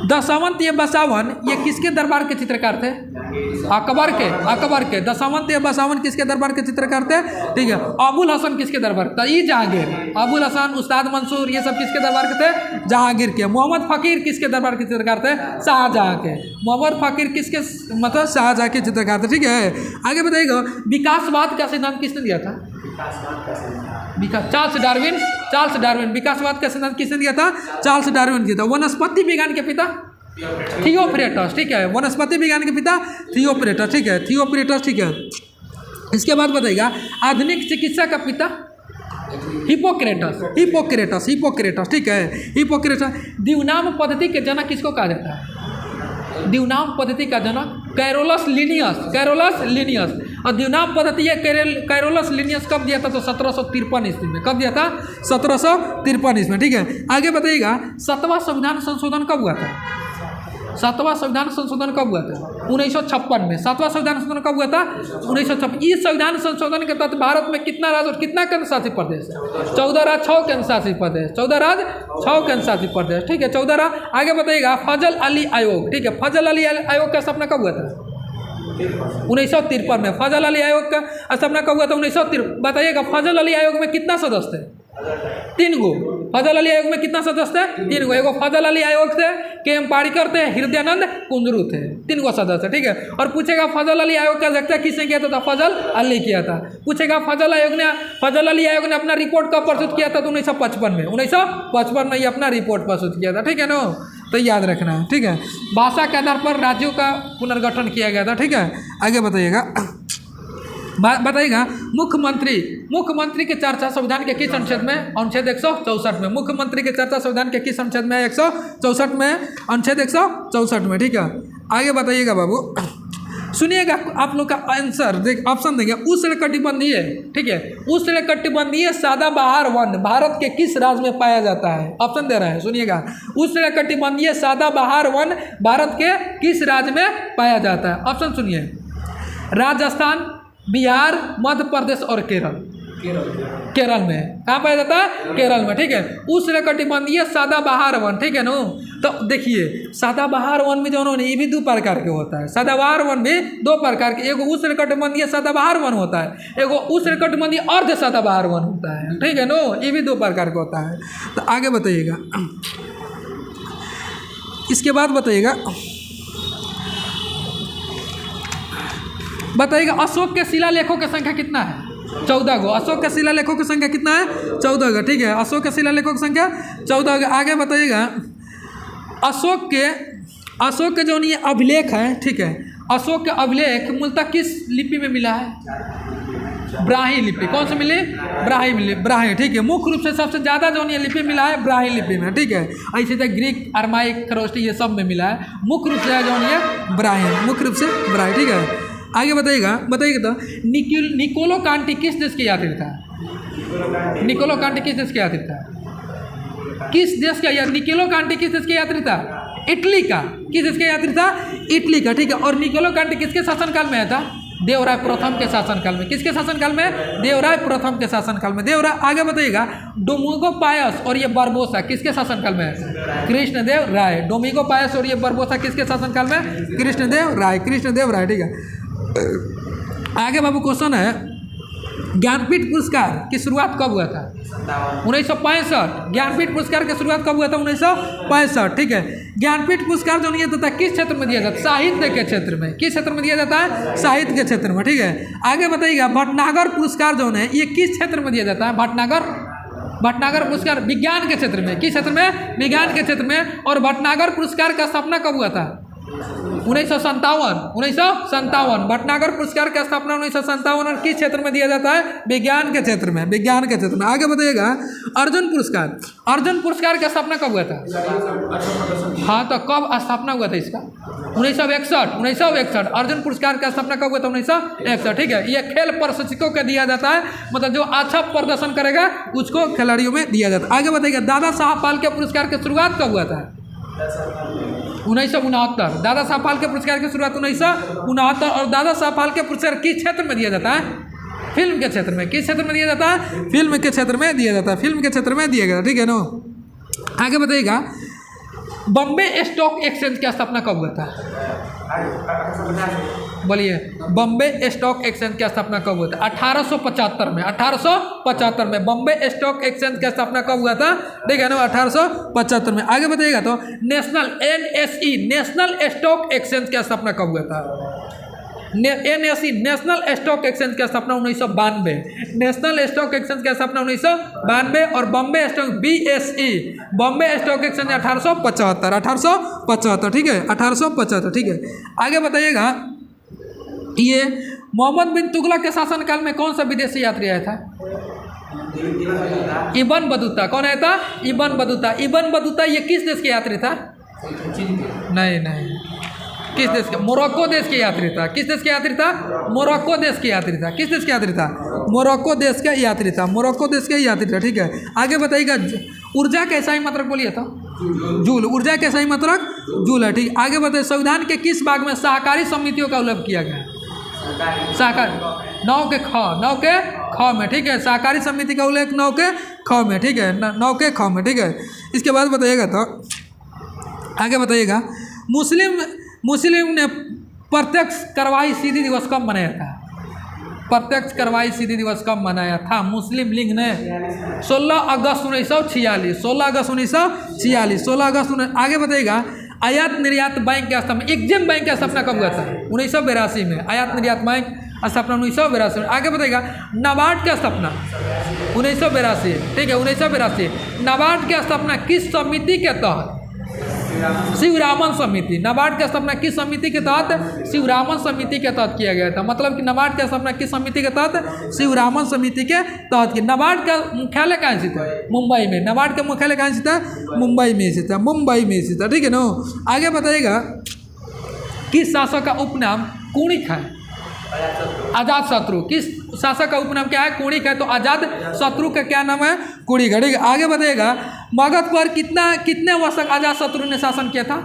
[SPEAKER 1] दशावंत ये बसावन ये किसके दरबार के चित्रकार थे? अकबर के। अकबर के। दशावंत ये बसावन किसके दरबार के चित्रकार थे? ठीक है। अबुल हसन किसके दरबार? तई जहांगीर। अबुल हसन, उस्ताद मंसूर, ये सब किसके दरबार के थे? जहांगीर के। मोहम्मद फकीर किसके दरबार के चित्रकार थे? शाहजहां के। मोहम्मद फकीर किसके मतलब शाहजहां के चित्रकार थे, ठीक है। आगे बताइएगा विकासवाद का सिद्धांत किसने दिया था? Charles Darwin. Charles Darwin. विकासवाद का सिद्धांत किसने दिया था? चार्ल्स डार्विन दिया था। वनस्पति विज्ञान के पिता थियोफ्रेटस, ठीक है। वनस्पति विज्ञान के पिता थियोफ्रेटस, ठीक है। थियोफ्रेटस, ठीक है। इसके बाद बताइएगा आधुनिक चिकित्सा का पिता हिपोक्रेटस। हिपोक्रेटस, हिपोक्रेटस, ठीक है। हिपोक्रेटस। दिवनाम पद्धति के जनक किसको कहा जाता है? दिवनाम पद्धति का जनक कैरोलस लिनियस। Carolus Linnaeus. और दिवनाम पद्धति है कैरोलस लिनियस कब दिया था? तो 1753 ईस्वी में। कब दिया था? 1753 ईस्वी में, ठीक है। आगे बताइएगा 7वां संविधान संशोधन कब हुआ था? 7वां संविधान संशोधन कब हुआ था? 1956 में। 7वां संविधान संशोधन कब हुआ था? 1956। इस संविधान संशोधन के तहत भारत में कितना राज्य और कितना केंद्र शासित प्रदेश है? 14 राज्य 6 केंद्र शासित प्रदेश। 14 राज्य 6 केंद्र शासित प्रदेश, ठीक है। 14 राज्य। आगे बताइएगा फजल अली आयोग, ठीक है। फजल अली आयोग का स्थापना कब हुआ था? 1953 में। फजल अली आयोग का स्थापना कब हुआ था? 1953। बताइएगा फजल अली आयोग में कितना सदस्य थे? 3 गो। फजल अली आयोग में कितना सदस्य थे? 3 गो। एगो फजल अली आयोग थे KM पारिकर थे, हृदयानंद कुंजरू थे। 3 गो सदस्य, ठीक है। और पूछेगा फजल अली आयोग का अध्यक्षता किसने किया था? फजल अली किया था। पूछेगा फजल अली आयोग ने अपना रिपोर्ट कब प्रस्तुत किया था? तो 1955 में। 1955 में ये अपना रिपोर्ट प्रस्तुत किया था, ठीक है ना। तो याद रखना है, ठीक है। भाषा के आधार पर राज्यों का पुनर्गठन किया गया था, ठीक है। आगे बताइएगा मुख्यमंत्री की चर्चा संविधान के किस अनुच्छेद में? अनुच्छेद 164 में। मुख्यमंत्री की चर्चा संविधान के किस अनुच्छेद में? 164 में। अनुच्छेद 164 में, ठीक है। आगे बताइएगा बाबू, सुनिएगा आप लोग का आंसर देख ऑप्शन देंगे। उष्णकटिबंधीय, ठीक है। उष्णकटिबंधीय सदाबहार वन भारत के किस राज्य में पाया जाता है? ऑप्शन दे रहा है, सुनिएगा। उष्णकटिबंधीय सदाबहार वन भारत के किस राज्य में पाया जाता है? ऑप्शन सुनिए। राजस्थान, बिहार, मध्य प्रदेश और केरल। केरल में। कहाँ पाया जाता है? केरल में, ठीक है। उष्णकटिबंधीय सदाबहार वन, ठीक है ना। तो देखिए सदाबहार वन में जो है ये भी 2 प्रकार के होता है। सदाबहार वन भी 2 प्रकार के, एगो उष्णकटिबंधीय सदाबहार वन होता है, एगो उष्णकटिबंधीय अर्ध सदाबहार वन होता है, ठीक है ना। ये भी 2 प्रकार का होता है। तो आगे बताइएगा, इसके बाद बताइएगा अशोक के शिलालेखों की संख्या कितना है? 14 गो। अशोक के शिलालेखों की संख्या कितना है? 14 गो, ठीक है। अशोक के शिलालेखों की संख्या 14 गो। आगे बताइएगा अशोक के जो ये अभिलेख है, ठीक है। अशोक के अभिलेख मूलतः किस लिपि में मिला है? ब्राह्मी लिपि। कौन सी मिली? ब्राह्मी, ठीक है। मुख्य रूप से सबसे ज़्यादा जो ये लिपि मिला है ब्राह्मी लिपि में, ठीक है। ऐसे तो ग्रीक, अरमाइक, खरोष्टी ये सब में मिला है। मुख्य रूप से जो ये ब्राह्मी, मुख्य रूप से ब्राह्मी, ठीक है। आगे बताइएगा तो निकोलो कांटी किस देश के यात्री था? निकोलो कांटी किस देश के यात्री था? किस देश का, या निकोलो कांटी किस देश का यात्री था? इटली का। किस देश का यात्री था? इटली का, ठीक है। और निकोलो कांटी किसके शासनकाल में आया था? देवराय प्रथम के शासनकाल में। किसके शासनकाल में? देवराय प्रथम के शासनकाल में। देवराय, आगे बताइएगा, डोमिंगो पायस और ये बारबोसा किसके शासनकाल में है? कृष्णदेव राय। डोमिंगो पायस और ये बारबोसा किसके शासनकाल में? कृष्णदेव राय। कृष्णदेव राय, ठीक है। आगे बाबू क्वेश्चन है, ज्ञानपीठ पुरस्कार की शुरुआत कब हुआ था? 1965। ज्ञानपीठ पुरस्कार की शुरुआत कब हुआ था? 1965, ठीक है। ज्ञानपीठ पुरस्कार जो नहीं जाता किस क्षेत्र में दिया जाता है? साहित्य के क्षेत्र में। किस क्षेत्र में दिया जाता है? साहित्य के क्षेत्र में, ठीक है। आगे बताइएगा, भटनागर पुरस्कार जो है ये किस क्षेत्र में दिया जाता है? भटनागर पुरस्कार विज्ञान के क्षेत्र में। किस क्षेत्र में? विज्ञान के क्षेत्र में। और भटनागर पुरस्कार का स्थापना कब हुआ था? 1957। भटनागर पुरस्कार की स्थापना 1957 और किस क्षेत्र में दिया जाता है? विज्ञान के क्षेत्र में। विज्ञान के क्षेत्र में। आगे बताइएगा, अर्जुन पुरस्कार। अर्जुन पुरस्कार की स्थापना कब हुआ था? हाँ, तो कब स्थापना हुआ था इसका? 1961। अर्जुन पुरस्कार का स्थापना कब हुआ था? 1961, ठीक है। ये खेल प्रशिक्षकों को दिया जाता है, मतलब जो अच्छा प्रदर्शन करेगा उसको खिलाड़ियों में दिया जाता है। आगे बताइएगा, दादा साहब फाल्के पुरस्कार की शुरुआत कब हुआ था? 1969। दादा साहब फाल्के पुरस्कार की शुरुआत 1969। और दादा साहब फाल्के पुरस्कार किस क्षेत्र में दिया जाता है? फिल्म के क्षेत्र में। किस क्षेत्र में दिया जाता है? फिल्म के क्षेत्र में दिया जाता है। फिल्म के क्षेत्र में दिया गया, ठीक है ना। आगे बताइएगा, बॉम्बे स्टॉक एक्सचेंज की स्थापना कब हुआ था? बोलिए, बॉम्बे स्टॉक एक्सचेंज की स्थापना कब हुआ था? 1875 में। 1875 में बॉम्बे स्टॉक एक्सचेंज की स्थापना कब हुआ था? ठीक है ना, 1875 में। आगे बताइएगा, तो national NSE national stock exchange की स्थापना कब हुआ था? NSE नेशनल स्टॉक एक्सचेंज की स्थापना 1992। नेशनल स्टॉक एक्सचेंज की स्थापना 1992। और Bombay stock BSE Bombay stock exchange 1875, ठीक है। 1875, ठीक है। आगे बताइएगा, ये मोहम्मद बिन तुगलक के शासनकाल में कौन सा विदेशी यात्री आया था? Ibn Battuta. कौन आया था? Ibn Battuta. इब्न बतूता ये किस देश के यात्री था? नहीं, किस देश के? मोरक्को देश के यात्री था। किस देश के यात्री था? मोरक्को देश के यात्री था। किस देश के यात्री था? मोरक्को देश के यात्री था। मोरक्को देश के यात्री था, ठीक है। आगे बताइएगा, ऊर्जा का सही मात्रक बोलिए तो? जूल। ऊर्जा का सही मात्रक जूल है, ठीक। आगे बताइए, संविधान के किस भाग में सहकारी समितियों का उल्लेख किया गया? सहकारी 9 के ख में, ठीक है। सहकारी समिति का उल्लेख 9 के ख में, ठीक है। 9 के ख में, ठीक है। इसके बाद बताइएगा, तो आगे बताइएगा, मुस्लिम ने प्रत्यक्ष कार्रवाई सीधी दिवस कब मनाया था? प्रत्यक्ष कार्रवाई सीधी दिवस कब मनाया था? मुस्लिम लीग ने 16 अगस्त 1946। 16 अगस्त 1946। 16 अगस्त। आगे बताइएगा, आयात निर्यात बैंक की स्थापना, एग्जिम बैंक की स्थापना कब हुआ था? 1982 में। आयात निर्यात बैंक स्थापना 1982 में। आगे बताइएगा, नाबार्ड की स्थापना 1982, ठीक है। 1982। नाबार्ड की स्थापना किस समिति के तहत? शिवरामन समिति। नाबार्ड की स्थापना किस समिति के तहत? शिवरामन समिति के तहत किया गया था। मतलब कि नाबार्ड की स्थापना किस समिति के तहत? शिवरामन समिति के तहत की। नाबार्ड का मुख्यालय कहाँ स्थित है? मुंबई में। नाबार्ड का मुख्यालय कहाँ स्थित है? मुंबई में स्थित है। मुंबई में स्थित है, ठीक है ना। आगे बताइएगा, किस शासक का उपनाम कुणिक है? आजाद शत्रु। किस शासक का उपनाम क्या है? कुणिक है। तो आजाद शत्रु का क्या नाम है? कुणिक है, ठीक है। आगे बताइएगा, मगध पर कितने वर्ष तक आजाद शत्रु ने शासन किया था?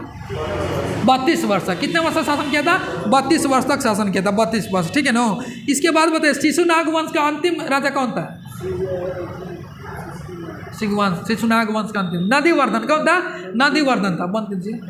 [SPEAKER 1] 32 वर्ष तक। कितने वर्ष तक शासन किया था? 32 वर्ष तक शासन किया था। 32 वर्ष, ठीक है ना। इसके बाद बताइए, शिशुनाग वंश का अंतिम राजा कौन था? शिशुनाग वंश का अंतिम नंदीवर्धन। कौन था? नंदीवर्धन था। बंद कीजिए।